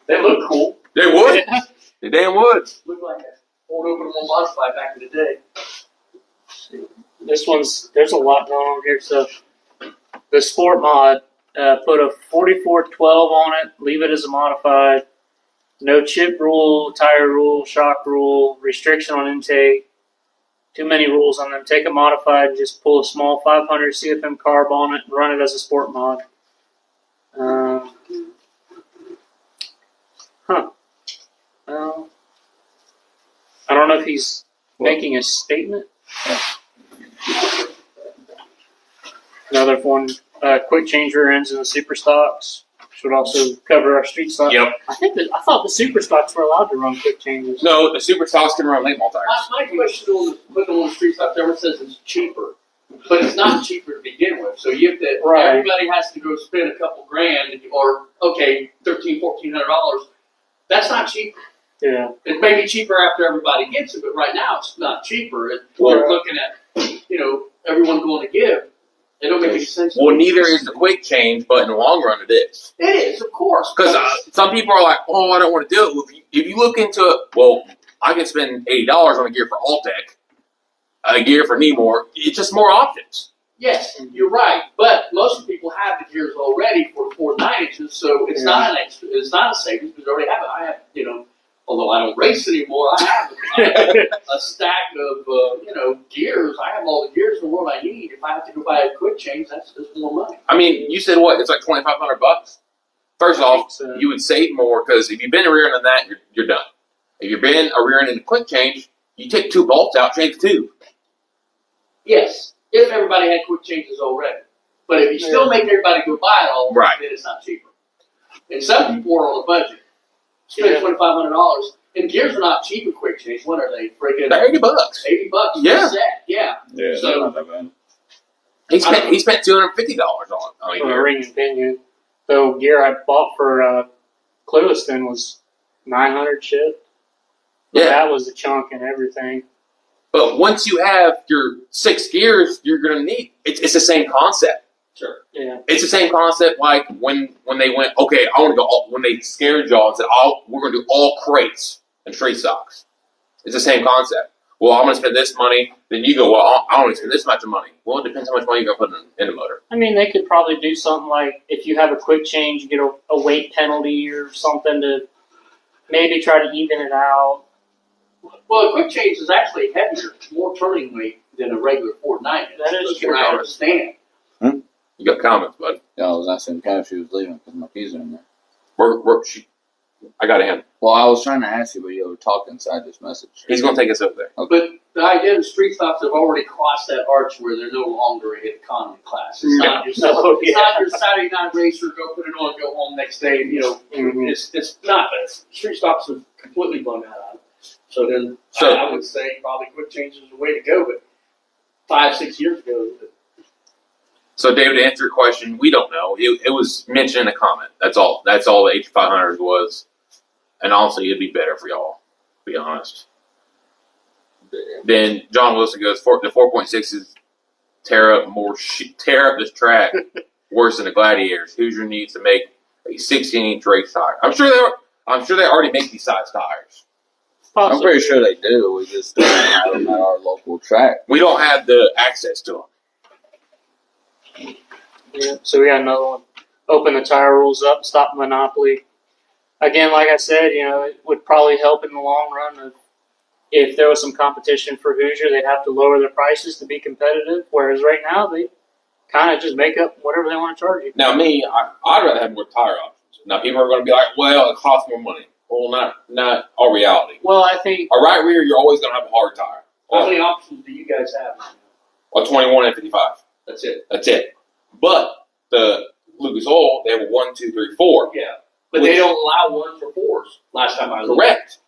They look cool.
They would. They damn would.
Look like a old open wheel modified back in the day.
There's a lot going on here. So the Sport Mod put a 4412 on it, leave it as a modified. No chip rule, tire rule, shock rule, restriction on intake. Too many rules on them. Take a modified and just pull a small 500 CFM carb on it and run it as a Sport Mod. I don't know if he's making a statement. Another one, quick change rear ends in the super stocks, which would also cover our street stock.
Yep.
I thought the super stocks were allowed to run quick changes.
No, the super stocks can run late tires.
My question on putting them on the street stop, everyone says it's cheaper. But it's not cheaper to begin with. So you have to,
Right.
everybody has to go spend a couple grand or, okay, $1,300-$1,400. That's not cheap.
Yeah.
It may be cheaper after everybody gets it, but right now it's not cheaper.
Well,
We're looking at, everyone going to give. It don't make any sense.
Well, neither is the quick change, but in the long run, it is.
It is, of course.
Because some people are like, oh, I don't want to do it. Well, if you look into it, well, I can spend $80 on a gear for Altec, a gear for Nemore. It's just more options.
Yes, you're right. But most people have the gears already for 4 9-inches, so it's not an extra. It's not a savings because they already have it. I have, although I don't race anymore, I have a stack of gears. I have all the gears in the world I need. If I have to go buy a quick change, that's just more money.
I mean, you said what? It's like $2,500. First
I
off,
think so.
you would save more because if you've been a rear end on that, you're done. If you've been a rear end in a quick change, you take 2 bolts out, change 2.
Yes, if everybody had quick changes already. But if you still make everybody go buy it all,
Right.
then it's not cheaper. And some people are on a budget. Spend $2,500. And gears are not cheap in quick change. What are they? Freaking
They're $80.
$80 for
Yeah.
a set. Yeah.
Yeah,
So-
not that bad.
He spent $250 on a
For a
gear.
ring and pinion. The gear I bought for Clewiston was 900 shipped.
Yeah.
That was a chunk and everything.
But once you have your 6 gears, you're going to need it's the same concept.
Sure.
Yeah.
It's the same concept like when they went, okay, I want to go when they scared y'all and said, we're going to do all crates and tree stocks. It's the same concept. Well, I'm going to spend this money. Then you go, well, I want to spend this much money. Well, it depends how much money you're going to put in the motor.
I mean, they could probably do something like if you have a quick change, you get a weight penalty or something to maybe try to even it out.
Well, a quick change is actually heavier, more turning weight than a regular 490.
That is
That's
true.
what I understand.
You got comments, bud?
Yeah, I was asking Kat if she was leaving because my keys are in there.
I got him.
Well, I was trying to ask you, but you were talking inside this message.
He's going to take us over there.
But the idea of street stops have already crossed that arch where they're no longer in economy class. It's not your Saturday night racer, go put it on, go home next day. You know, it's not. Street stops have completely blown that out. So then, I would say probably quick change is the way to go. But 5-6 years ago.
So, David, to answer your question, we don't know. It was mentioned in a comment. That's all. That's all the H500 was. And honestly, it'd be better for y'all, to be honest. Then John Wilson goes, the 4.6s tear up this track worse than the Gladiators. Hoosier needs to make a 16-inch race tire. I'm sure they already make these size tires.
Possibly.
I'm pretty sure they do. We just don't have them at our local track.
We don't have the access to them.
Yeah, so we got another one. Open the tire rules up, stop monopoly. Again, like I said, it would probably help in the long run. If there was some competition for Hoosier, they'd have to lower their prices to be competitive. Whereas right now, they kind of just make up whatever they want to charge you.
Now, me, I'd rather have more tire options. Now, people are going to be like, well, it costs more money. Well, not all reality.
Well, I think
A right rear, you're always going to have a hard tire.
How many options do you guys have?
A 21 and 55.
That's it.
That's it. But the Lucas Oil, they have a 1, 2, 3, 4.
Yeah. But they don't allow 1 for 4s. Last time I looked.
Correct.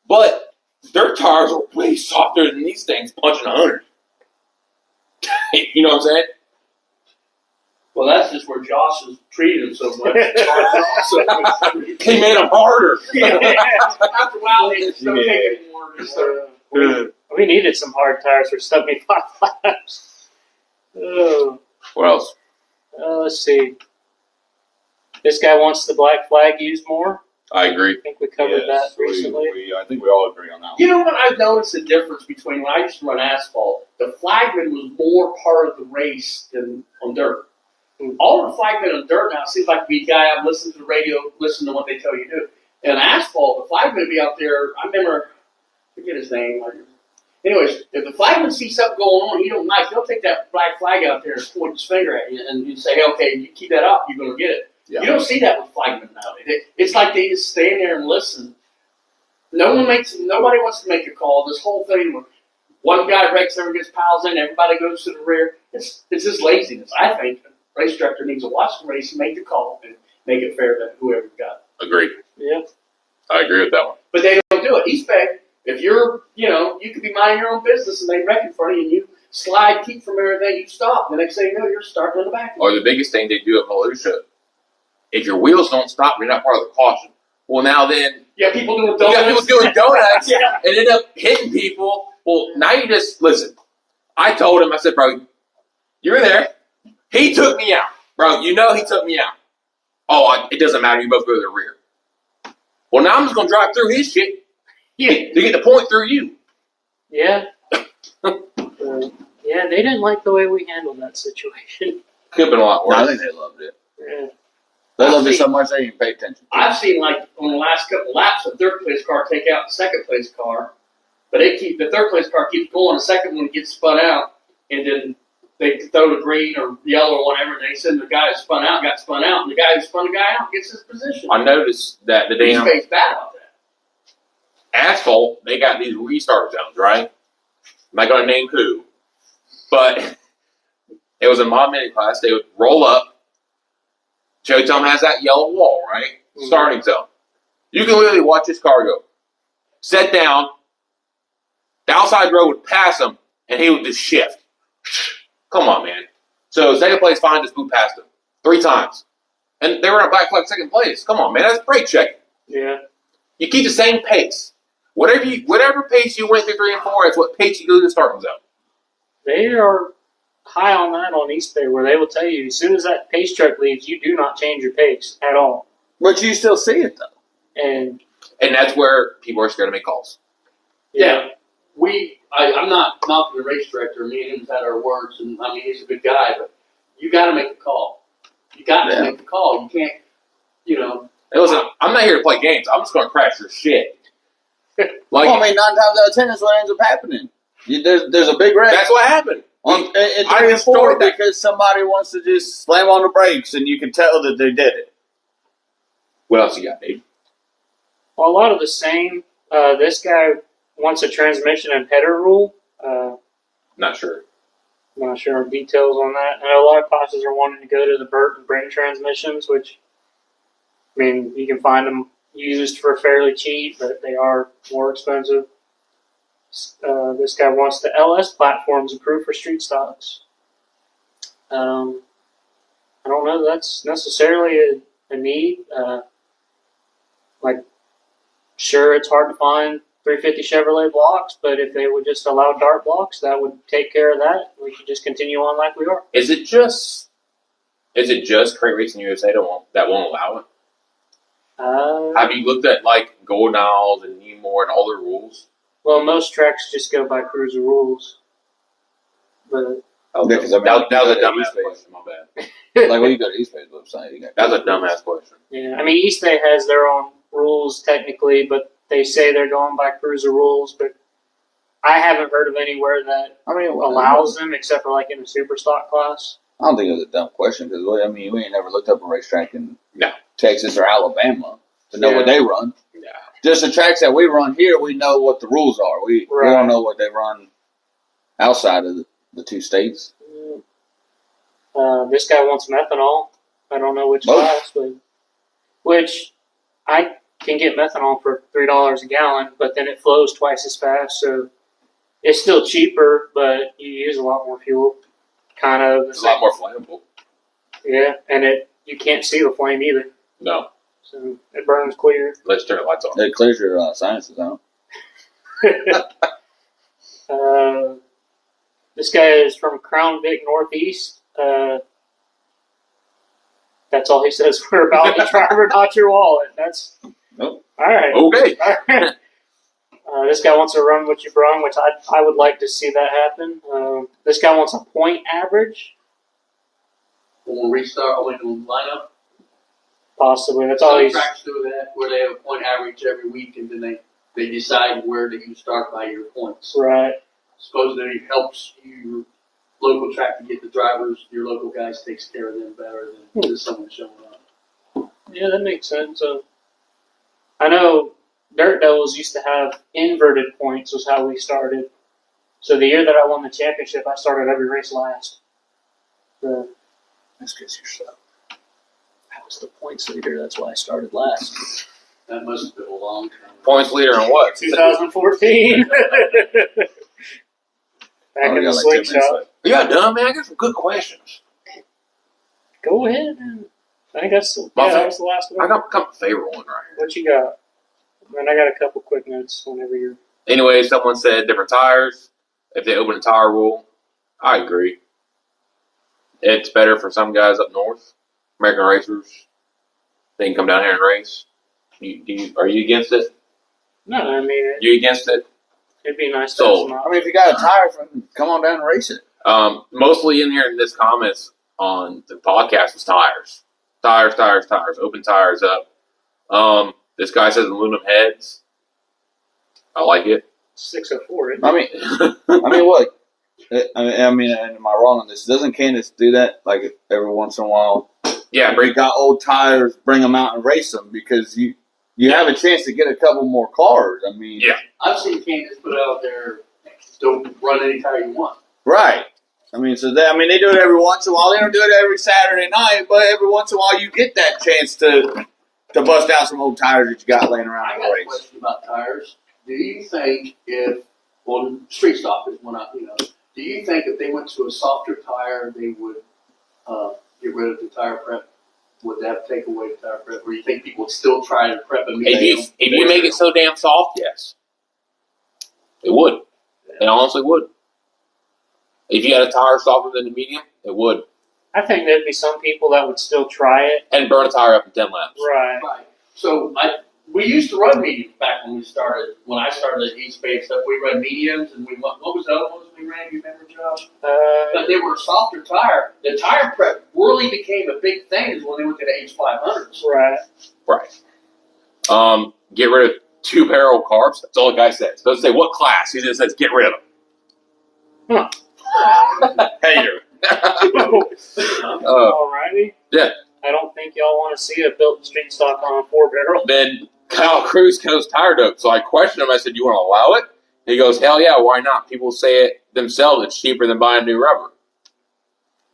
But their tires are way softer than these things punching 100. You know what I'm saying?
Well, that's just where Josh has treated him so much.
He made them harder.
After a while, they just don't take it anymore.
we needed some hard tires for 75 laps. Oh.
What else?
Let's see. This guy wants the black flag used more.
I agree.
I think we covered that recently.
I think we all agree on that one.
You know what? I've noticed the difference between when I used to run asphalt. The flagman was more part of the race than on dirt. All the flagmen on dirt now seems like to be a guy I'm listening to the radio, listen to what they tell you to do. And asphalt, the flagman would be out there. I remember, I forget his name. Anyways, if the flagman sees something going on he don't like, he'll take that black flag out there and point his finger at you and you say, hey, okay, you keep that up, you're going to get it.
Yeah.
You don't see that with flagmen nowadays. It's like they just stand there and listen. Nobody wants to make a call. This whole thing where one guy breaks over, gets piles in, everybody goes to the rear. It's just laziness. I think the race director needs to watch the race, make the call, and make it fair to whoever got it.
Agreed.
Yeah.
I agree with that one.
But they don't do it. East Bay, if you're, you could be minding your own business and they wreck in front of you and you slide, keep from everything, you stop. The next thing you know, you're starting in the back.
Or the biggest thing they do at Volusia, if your wheels don't stop, you're not part of the caution. Well, now then,
Yeah, people doing
you got
donuts.
people doing donuts
Yeah.
and end up hitting people. Well, now you just, listen, I told him, I said, bro, you're there. He took me out. Bro, he took me out. Oh, it doesn't matter. You both go to the rear. Well, now I'm just going to drive through his shit to get the point through you.
Yeah. Yeah, they didn't like the way we handled that situation.
Could have been a lot
No, I
worse.
think they loved it.
Yeah.
They loved it so much they didn't pay attention.
I've seen, like, on the last couple laps, a third place car take out the second place car. But the third place car keeps going, the second one gets spun out, and then they throw the green or yellow or whatever, and they send the guy who spun out, got spun out, and the guy who spun the guy out gets his position.
I noticed that the
East
damn
Bay's bad about that.
asphalt, they got these restart zones, right? I'm not going to name who, but it was a mod mini class. They would roll up. Joe Tom has that yellow wall, right?
Mm-hmm.
Starting zone. You can literally watch this car go. Set down. The outside road would pass him, and he would just shift. Come on, man. So second place fine, just moved past him 3 times. And they were in a black flag second place. Come on, man. That's brake checking.
Yeah.
You keep the same pace. Whatever pace you went through 3 and 4, that's what pace you go to the starting zone.
They are high on that on East Bay, where they will tell you as soon as that pace truck leaves, you do not change your pace at all.
But you still see it though.
And
And that's where people are scared to make calls.
Yeah. I'm not knocking the race director. Me and him's had our words, and I mean he's a good guy, but you got to make the call. You got to
Yeah.
make the call. You can't,
Hey, listen, I'm not here to play games. I'm just going to crash your shit. Like,
Well, I mean, 9 times out of 10, that's what ends up happening. There's a big wreck
that's what happened.
on in
I
3 and
just
4
started that.
because somebody wants to just slam on the brakes, and you can tell that they did it.
What else you got, Dave?
well, a lot of the same. This guy wants a transmission and header rule.
Not sure.
I'm not sure of details on that. I know a lot of classes are wanting to go to the Burt and Brink transmissions, which, I mean, you can find them used for fairly cheap, but they are more expensive. This guy wants the LS platforms approved for street stocks. I don't know that that's necessarily a need. Sure, it's hard to find 350 Chevrolet blocks, but if they would just allow dart blocks, that would take care of that. We could just continue on like we are.
Is it just Crate Racing USA that won't allow it? Have you looked at like Golden Isles and Needmore and all their rules?
Well, most tracks just go by cruiser rules. But
Oh,
Yeah, 'cause I mean,
that was a
you go to
dumbass
East Bay.
question. My bad.
Like when you go to East Bay's website, you got
That was a dumbass question.
yeah, I mean, East Bay has their own rules technically, but they say they're going by cruiser rules. But I haven't heard of anywhere that
I mean,
allows them, except for like in the super stock class.
I don't think it was a dumb question because I mean, we ain't never looked up a racetrack in
No.
Texas or Alabama to know
Yeah.
what they run.
Yeah.
Just the tracks that we run here, we know what the rules are. We
Right.
don't know what they run outside of the 2 states.
This guy wants methanol. I don't know which
Both.
class, but which I can get methanol for $3 a gallon, but then it flows twice as fast, so it's still cheaper, but you use a lot more fuel. Kind of the
It's a lot
same.
more flammable.
Yeah, and you can't see the flame either,
No.
so it burns clear.
Let's turn the lights on.
It clears your sinuses out.
This guy is from Crown Vic Northeast. That's all he says. We're about the driver, not your wallet. That's
Nope.
all right.
Okay.
All right. This guy wants to run what you brung, which I would like to see that happen. This guy wants a point average,
when we restart, when we line up,
possibly. That's all
some
he's.
tracks do that, where they have a point average every week, and then they decide where that you start by your points.
Right.
Supposedly it helps your local track to get the drivers, your local guys takes care of them better than just someone showing up.
Yeah, that makes sense. I know Dirt Devils used to have inverted points was how we started. So the year that I won the championship, I started every race last.
That's because you're slow.
I was the points leader. That's why I started last.
That must have been a long time.
Points leader in what?
2014. Back
Oh,
in
we
the
got like 2 minutes
slingshot.
left.
Yeah, dumb man. I got some good questions.
Go ahead. Man. I think that was the last
I
one.
got my favorite one right here.
What you got? And I got a couple quick notes whenever you're.
Anyway, someone said different tires. If they open a tire rule, I agree. It's better for some guys up north, American racers. They can come down here and race. Are you against it?
No, I mean,
You against it?
it'd be nice to
Sold.
have some
I mean, if you got a tire, come on down and race it.
Mostly in here in this comments on the podcast was tires. Tires. Open tires up. This guy says aluminum heads. I like it.
604.
I mean, what? I mean, am I wrong on this? Doesn't Candace do that like every once in a while?
Yeah,
If you got old tires, bring them out and race them because you have a chance to get a couple more cars. I mean,
Yeah.
I've seen Candace put out there, don't run any tire you want.
right. I mean, they do it every once in a while. They don't do it every Saturday night, but every once in a while you get that chance to bust out some old tires that you got laying around
I
in
got
the
a
race.
question about tires. Do you think street stock is one up, do you think if they went to a softer tire, they would get rid of the tire prep? Would that take away the tire prep? Or you think people would still try to prep a
If you make it so damn soft, yes. It would. It honestly would. If you had a tire softer than the medium, it would.
I think there'd be some people that would still try it.
And burn a tire up in 10 laps.
Right.
Right. So we used to run mediums back when we started. When I started at East Bay stuff, we ran mediums, and what was the other ones we ran? You remember, Josh? But they were a softer tire. The tire prep really became a big thing is when they went to the H500s.
Right.
Right. Get rid of 2-barrel carbs. That's all the guy says. Doesn't say what class. He just says get rid of them.
Hater.
Alrighty.
Yeah.
I don't think y'all want to see a built street stock on a 4-barrel.
Then Kyle Cruz goes tire dope. So I questioned him. I said, "You want to allow it?" He goes, "Hell yeah, why not? People say it themselves. It's cheaper than buying new rubber."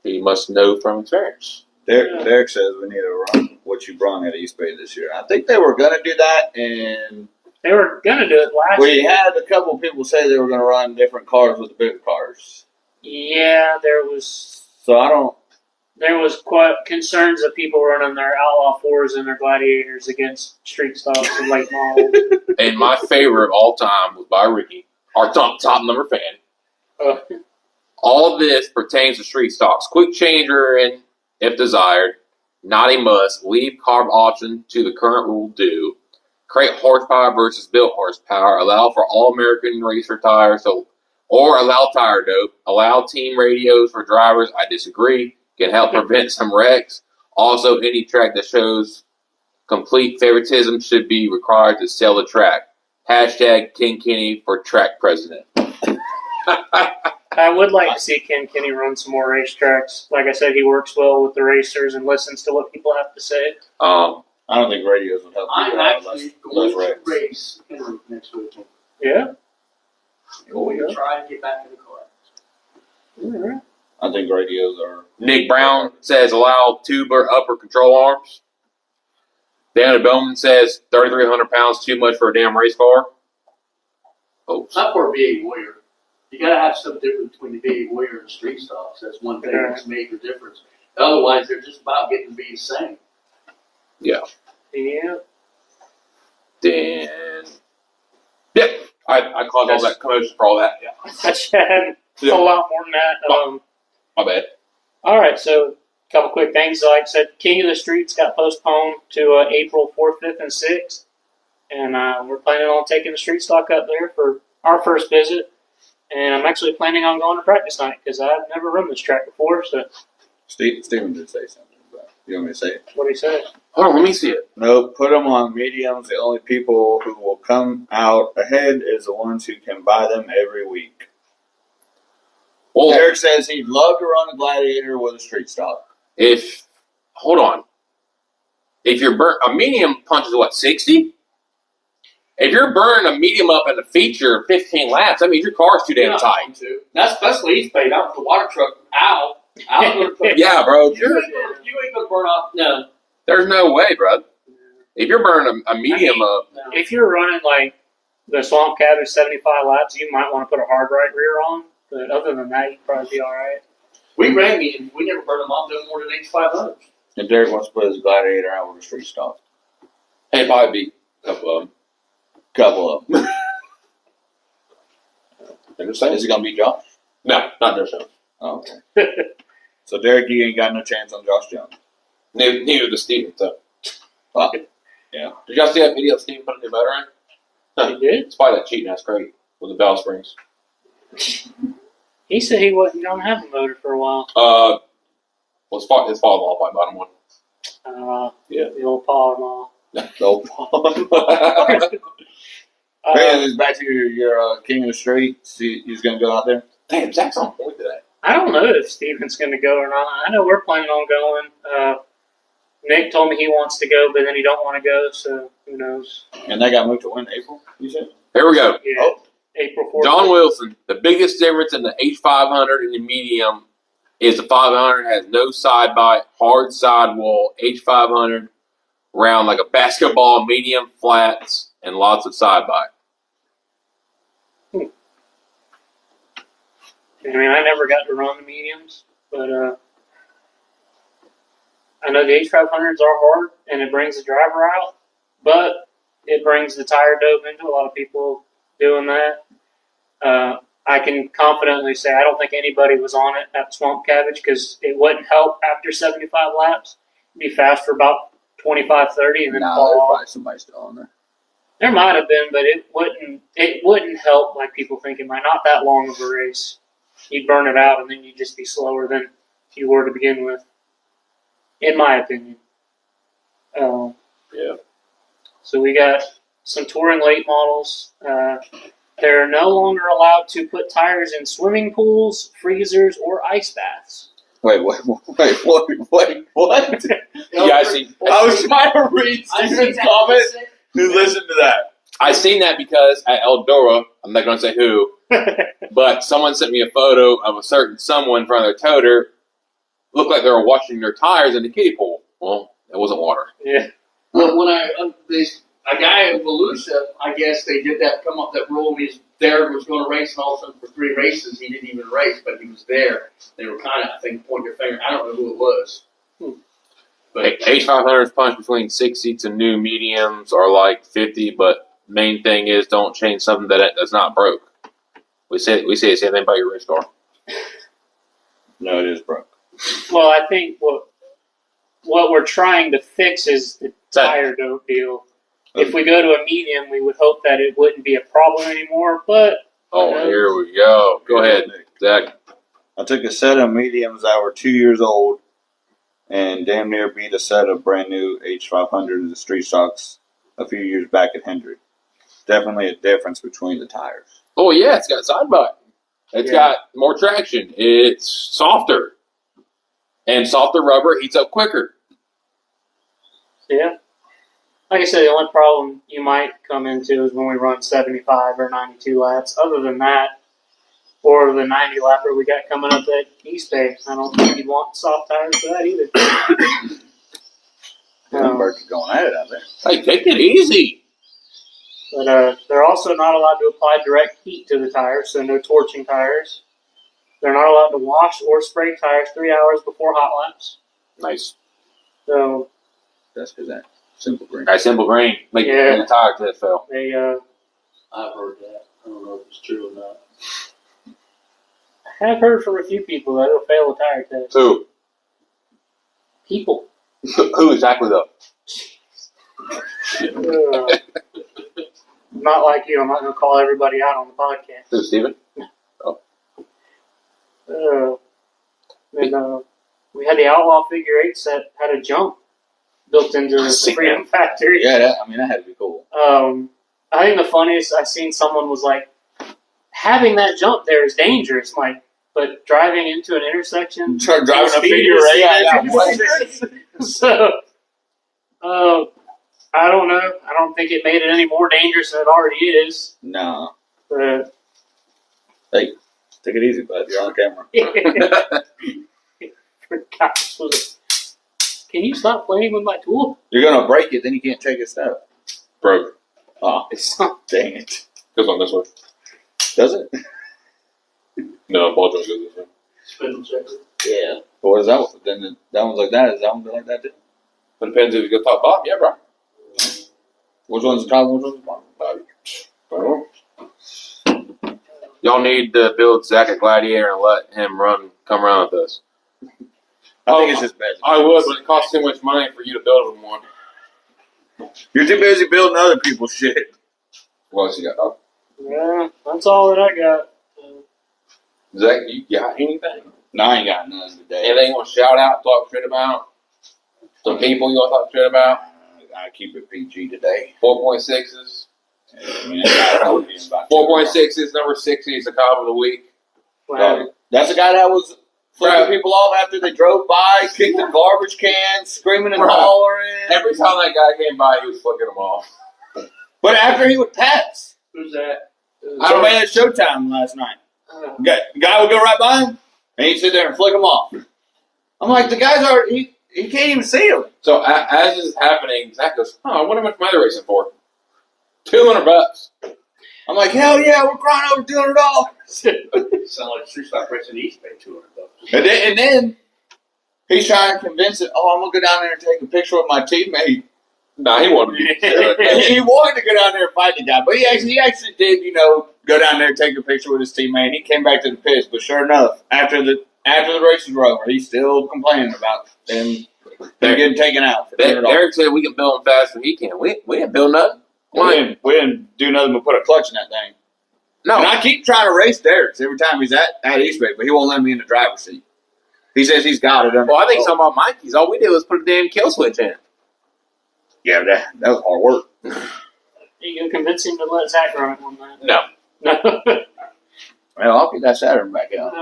He must know from experience.
Derek says we need to run what you brung at East Bay this year. I think they were going to do that, and
They were gonna do it last
we
year.
had a couple people say they were going to run different cars with the bigger cars.
Yeah, there was
So I don't.
quite concerns of people running their Outlaw 4s and their Gladiators against street stocks and late models.
And my favorite of all time was by Ricky, our top number fan.
Uh,
All this pertains to street stocks. Quick changer and if desired, not a must. Leave carb option to the current rule do. Create horsepower versus built horsepower. Allow for all American racer tires, or allow tire dope. Allow team radios for drivers. I disagree. Can help prevent some wrecks. Also, any track that shows complete favoritism should be required to sell the track. Hashtag Ken Kenny for track president.
I would like to see Ken Kenny run some more racetracks. Like I said, he works well with the racers and listens to what people have to say.
I don't think radios would help.
I'm
you out
actually
less
going to
wrecks.
race Henry next weekend.
Yeah.
Going to try and get back in the car.
Alright.
I think radios are.
Nick Brown says allow tuber upper control arms. Dana Bowman says 3,300 pounds too much for a damn race car. Oh,
Not for a V8 Warrior. You got to have some difference between the V8 Warrior and street stocks. That's one thing that's a major difference. Otherwise, they're just about getting to be the same.
Yeah.
then yep, I caused all that commotion for all that. Yeah,
I had a lot more than that.
My bad.
All right, so a couple quick things. Like I said, King of the Streets got postponed to April 4th, 5th, and 6th. And we're planning on taking the street stock up there for our first visit. And I'm actually planning on going to practice night because I've never run this track before. So,
Steven did say something, but you want me to say it?
what do you say?
Hold on, let me see it.
No, put them on mediums. The only people who will come out ahead is the ones who can buy them every week.
Well,
Derek says he'd love to run a Gladiator with a street stock.
hold on, if you're a medium punches what 60? If you're burning a medium up in the feature 15 laps, that means your car's too damn tight.
Too. That's especially East Bay. Out with the water truck out.
Yeah, bro.
You ain't gonna burn off. No.
There's no way, bro. If you're burning a medium up,
No.
If you're running like the Swamp Cabbage 75 laps, you might want to put a hard right rear on. But other than that, you'd probably be all right.
We ran mediums. We never burned them off no more than H500s.
And Derek wants to put his Gladiator out with a street stock.
hey, probably be a couple of them.
Couple of them.
Understand?
Is it going to be Josh?
No, not their show.
Oh, okay. So Derek, you ain't got no chance on Josh Jones.
Neither does Steven, so.
Well, yeah.
Did y'all see that video of Steven putting the motor in?
He did?
It's probably that cheating ass crate with the bell springs.
He said he wasn't going to have a motor for a while.
Well, his father-in-law probably bought him one. Yeah.
The old paw and all.
So, man, it's back to your King of the Streets. He's going to go out there?
Damn, Zach's on point today.
I don't know if Steven's going to go or not. I know we're planning on going. Nick told me he wants to go, but then he don't want to go, so who knows?
And they got moved to when? April, you said?
Here we go.
Yeah,
Oh.
April 4th.
John Wilson, the biggest difference in the H500 and the medium is the 500 has no side bite, hard sidewall. H500 round like a basketball, medium flats, and lots of side bite.
I mean, I never got to run the mediums, but I know the H500s are hard, and it brings the driver out, but it brings the tire dope into a lot of people doing that. I can confidently say I don't think anybody was on it at Swamp Cabbage because it wouldn't help after 75 laps. It'd be fast for about 25, 30 and then
Nah,
fall
there's
off.
probably somebody still on there.
There might have been, but it wouldn't help like people think it might. Not that long of a race. You'd burn it out and then you'd just be slower than if you were to begin with. In my opinion.
Yeah.
So we got some touring late models. They're no longer allowed to put tires in swimming pools, freezers, or ice baths.
Wait, what?
You guys see?
I was trying to read Steven's comment. Who listened to that?
I seen that because at Eldora, I'm not going to say who, but someone sent me a photo of a certain someone in front of their toter. Looked like they were washing their tires in the kiddie pool. Well, it wasn't water.
Yeah.
Well, when a guy in Volusia, I guess they did that, come up with that rule. He's there, was going to race, and all of a sudden for 3 races he didn't even race, but he was there. They were kind of, I think, pointing their finger. I don't know who it was. But
H500s punch between 60 to new mediums are like 50, but main thing is don't change something that's not broke. We say the same thing about your race car.
No, it is broke.
Well, I think what we're trying to fix is the tire dope deal. If we go to a medium, we would hope that it wouldn't be a problem anymore, but
Oh, here we go. Go ahead, Zach.
I took a set of mediums that were 2 years old and damn near beat a set of brand new H500 in the street stocks a few years back at Hendrick. Definitely a difference between the tires.
Oh, yeah, it's got side butt. It's got more traction. It's softer. And softer rubber heats up quicker.
yeah. Like I said, the only problem you might come into is when we run 75 or 92 laps. Other than that, or the 90 lapper we got coming up at East Bay, I don't think you'd want soft tires for that either.
Them birds are going at it out there.
Hey, take it easy.
But they're also not allowed to apply direct heat to the tires, so no torching tires. They're not allowed to wash or spray tires 3 hours before hot laps.
Nice.
So
That's because that simple green.
Nice simple grain. Make
Yeah.
the tire test fail.
they,
I've heard that. I don't know if it's true or not.
I have heard from a few people that it'll fail a tire test.
Who?
People.
Who exactly though?
Not like you. I'm not going to call everybody out on the podcast.
Who, Steven?
And we had the Outlaw Figure 8 set, had a jump built into the Freedom Factory.
Yeah, that had to be cool.
I think the funniest I seen someone was like, having that jump there is dangerous. Like, but driving into an intersection,
Try driving a
speed
figure
is-
eight.
So, I don't know. I don't think it made it any more dangerous than it already is.
No.
But
Take it easy, bud. You're on camera.
for God's sake. Can you stop playing with my tool?
You're gonna break it, then you can't take a step.
Broke.
Oh,
It's not.
dang it.
Goes on this way.
Does it?
No, ball joint goes this way.
Spindle checker.
Yeah.
Or what is that one? Then that one's like that. Is that one like that too?
But depends if you go top bottom. Yeah, bro.
Which one's the top? Which one's the bottom?
Y'all need to build Zach a Gladiator and let him come around with us.
I think it's just bad.
I would, but it costs too much money for you to build him one.
You're too busy building other people's shit.
What else you got, dog?
Yeah, that's all that I got.
Zach, you got anything?
No, I ain't got none today.
Anything you want to shout out, talk shit about? Some people you want to talk shit about?
I keep it PG today.
4.6s.
I mean, it's gotta be about
4.6 is number 60 is the cob of the week.
Wow.
That's the guy that was flipping people off after they drove by, kicked the garbage can, screaming and
Right.
hollering.
Every time that guy came by, he was flicking them off.
But after he would pass.
Who's that?
Somebody at Showtime last night. Guy would go right by him, and he'd sit there and flick him off. I'm like, the guy's already, he can't even see him.
So as this is happening, Zach goes, "Oh, I wonder how much money they're racing for. $200."
I'm like, hell yeah, we're crying over $200.
Sound like Street Stock Racing East paid $200.
And then he's trying to convince it, oh, I'm going to go down there and take a picture with my teammate.
Nah, he wanted to be
And he wanted to go down there and fight the guy, but he actually did, go down there, take a picture with his teammate. He came back to the pits, but sure enough, after the races were over, he's still complaining about them getting taken out. For
Derek said we can build them faster than he can. We didn't build nothing.
we didn't do nothing but put a clutch in that thing.
No.
And I keep trying to race Derek every time he's at East Bay, but he won't let me in the driver's seat. He says he's got it under
Well, I think
control.
some of Mikey's. All we did was put a damn kill switch in.
Yeah, that was hard work.
You can convince him to let Zach run it one night.
No.
No.
Well, I'll get that Saturn back out.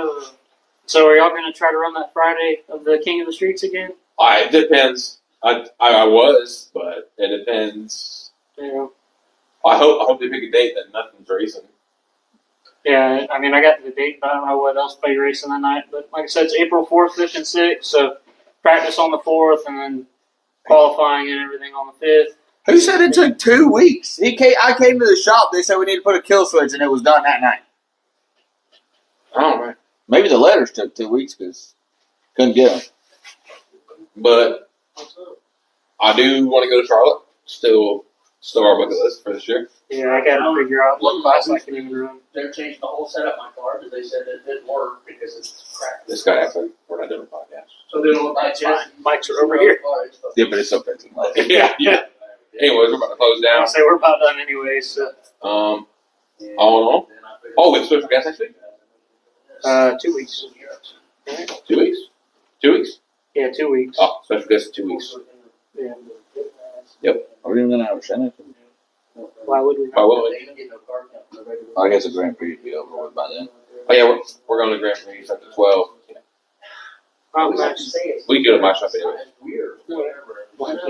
So are y'all going to try to run that Friday of the King of the Streets again?
It depends. I was, but it depends.
Yeah.
I hope they pick a date that nothing's racing.
Yeah, I mean, I got the date, but I don't know what else play racing that night. But like I said, it's April 4th, 5th, and 6th. So practice on the 4th and then qualifying and everything on the 5th.
Who said it took 2 weeks? I came to the shop. They said we need to put a kill switch, and it was done that night.
I don't know.
Maybe the letters took 2 weeks because couldn't get them.
But I do want to go to Charlotte. Still our bucket list for this year.
Yeah, I got to figure out what class I can even run.
They're changing the whole setup of my car because they said it didn't work because it's cracked.
This guy acts like we're not doing a podcast.
So they don't look like
Mics are over here.
Yeah, but it's okay.
yeah. Anyways, we're about to close
I'll
down.
say we're about done anyway. So
All in all. Oh, we have special guest next week?
2 weeks.
2 weeks? 2 weeks?
Yeah, 2 weeks.
Oh, special guest in 2 weeks.
Yeah.
Are we even going to have a Senate?
Why would we?
Why won't we?
I guess the Grand Prix will be over with by then.
Oh, yeah, we're going to Grand Prix after 12.
Oh, nice.
We can do it in my shop anyway.
You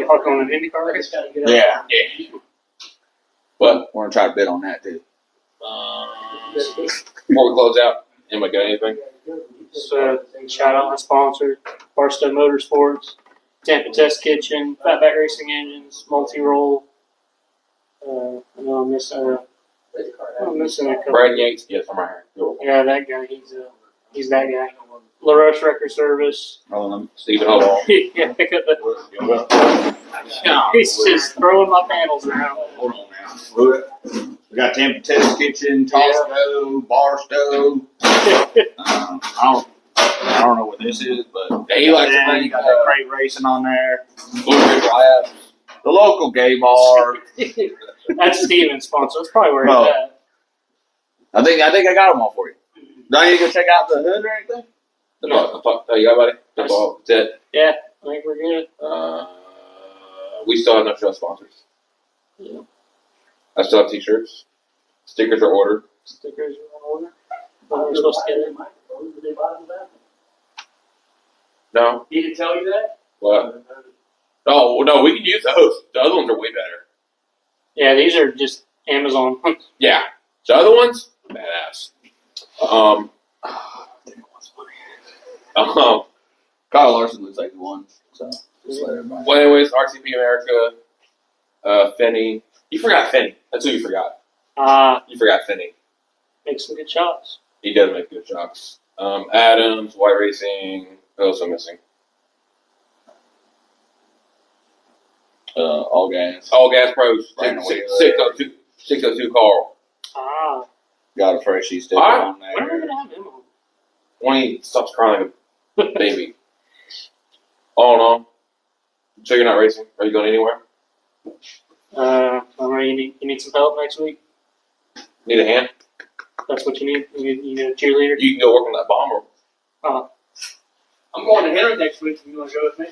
talking on an IndyCar race?
Yeah.
Yeah. But
We're going to try to bid on that, too.
before we close out, anybody got anything?
So, shout out my sponsor, Barstow Motorsports, Tampa Test Kitchen, Fatback Racing Engines, Multi-Roll. I know I'm missing a couple.
Brad Yates? Yes, I'm right here. You're welcome.
Yeah, that guy. He's that guy. LaRoche Record Service.
Stephen, hold on.
Yeah, pick up the. He's just throwing my panels around.
Hold on now. We got Tampa Test Kitchen, Tosco, Barstow. I don't know what this is, but
Yeah, he likes to
you
bring
got that crate racing on there.
Blue Ridge Labs.
The local gay bar.
That's Steven's sponsor. That's probably where
Oh.
he's at.
I think I got them all for you. Do I need to go check out the hood or anything?
No, you got buddy? That's all. That's it.
Yeah, I think we're good.
We still have no show sponsors.
Yeah.
I still have t-shirts. Stickers are ordered.
Stickers are on order. When we're supposed to get them.
No?
He didn't tell you that?
What? Oh, no, we can use those. The other ones are way better.
Yeah, these are just Amazon.
Yeah. The other ones, badass.
Kyle Larson looks like the one. So just let everybody.
Well, anyways, RCP America, Finney. You forgot Finney. That's who you forgot. You forgot Finney.
Make some good shots.
He does make good shots. Adams, White Racing. Who else am I missing?
All gas.
All Gas Pros.
Brandon
602 Carl.
Got a freshie sticker
All right.
on
When are we
there.
going to have him on?
When he stops crying like a baby. All in all. So you're not racing? Are you going anywhere?
You need some help next week?
Need a hand?
That's what you need? You need a cheerleader?
You can go work on that bomber.
I'm going to Henry next week. You want to go with me?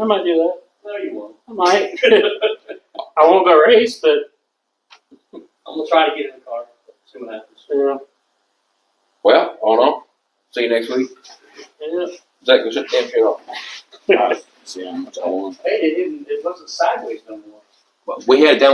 I might do that.
No, you won't.
I might. I won't go race, but
I'm going to try to get in the car. See what happens.
yeah.
Well, all in all. See you next week.
Yeah.
Zach, go shut the damn shit off.
See how much I want.
Hey, it wasn't sideways no more.
We had down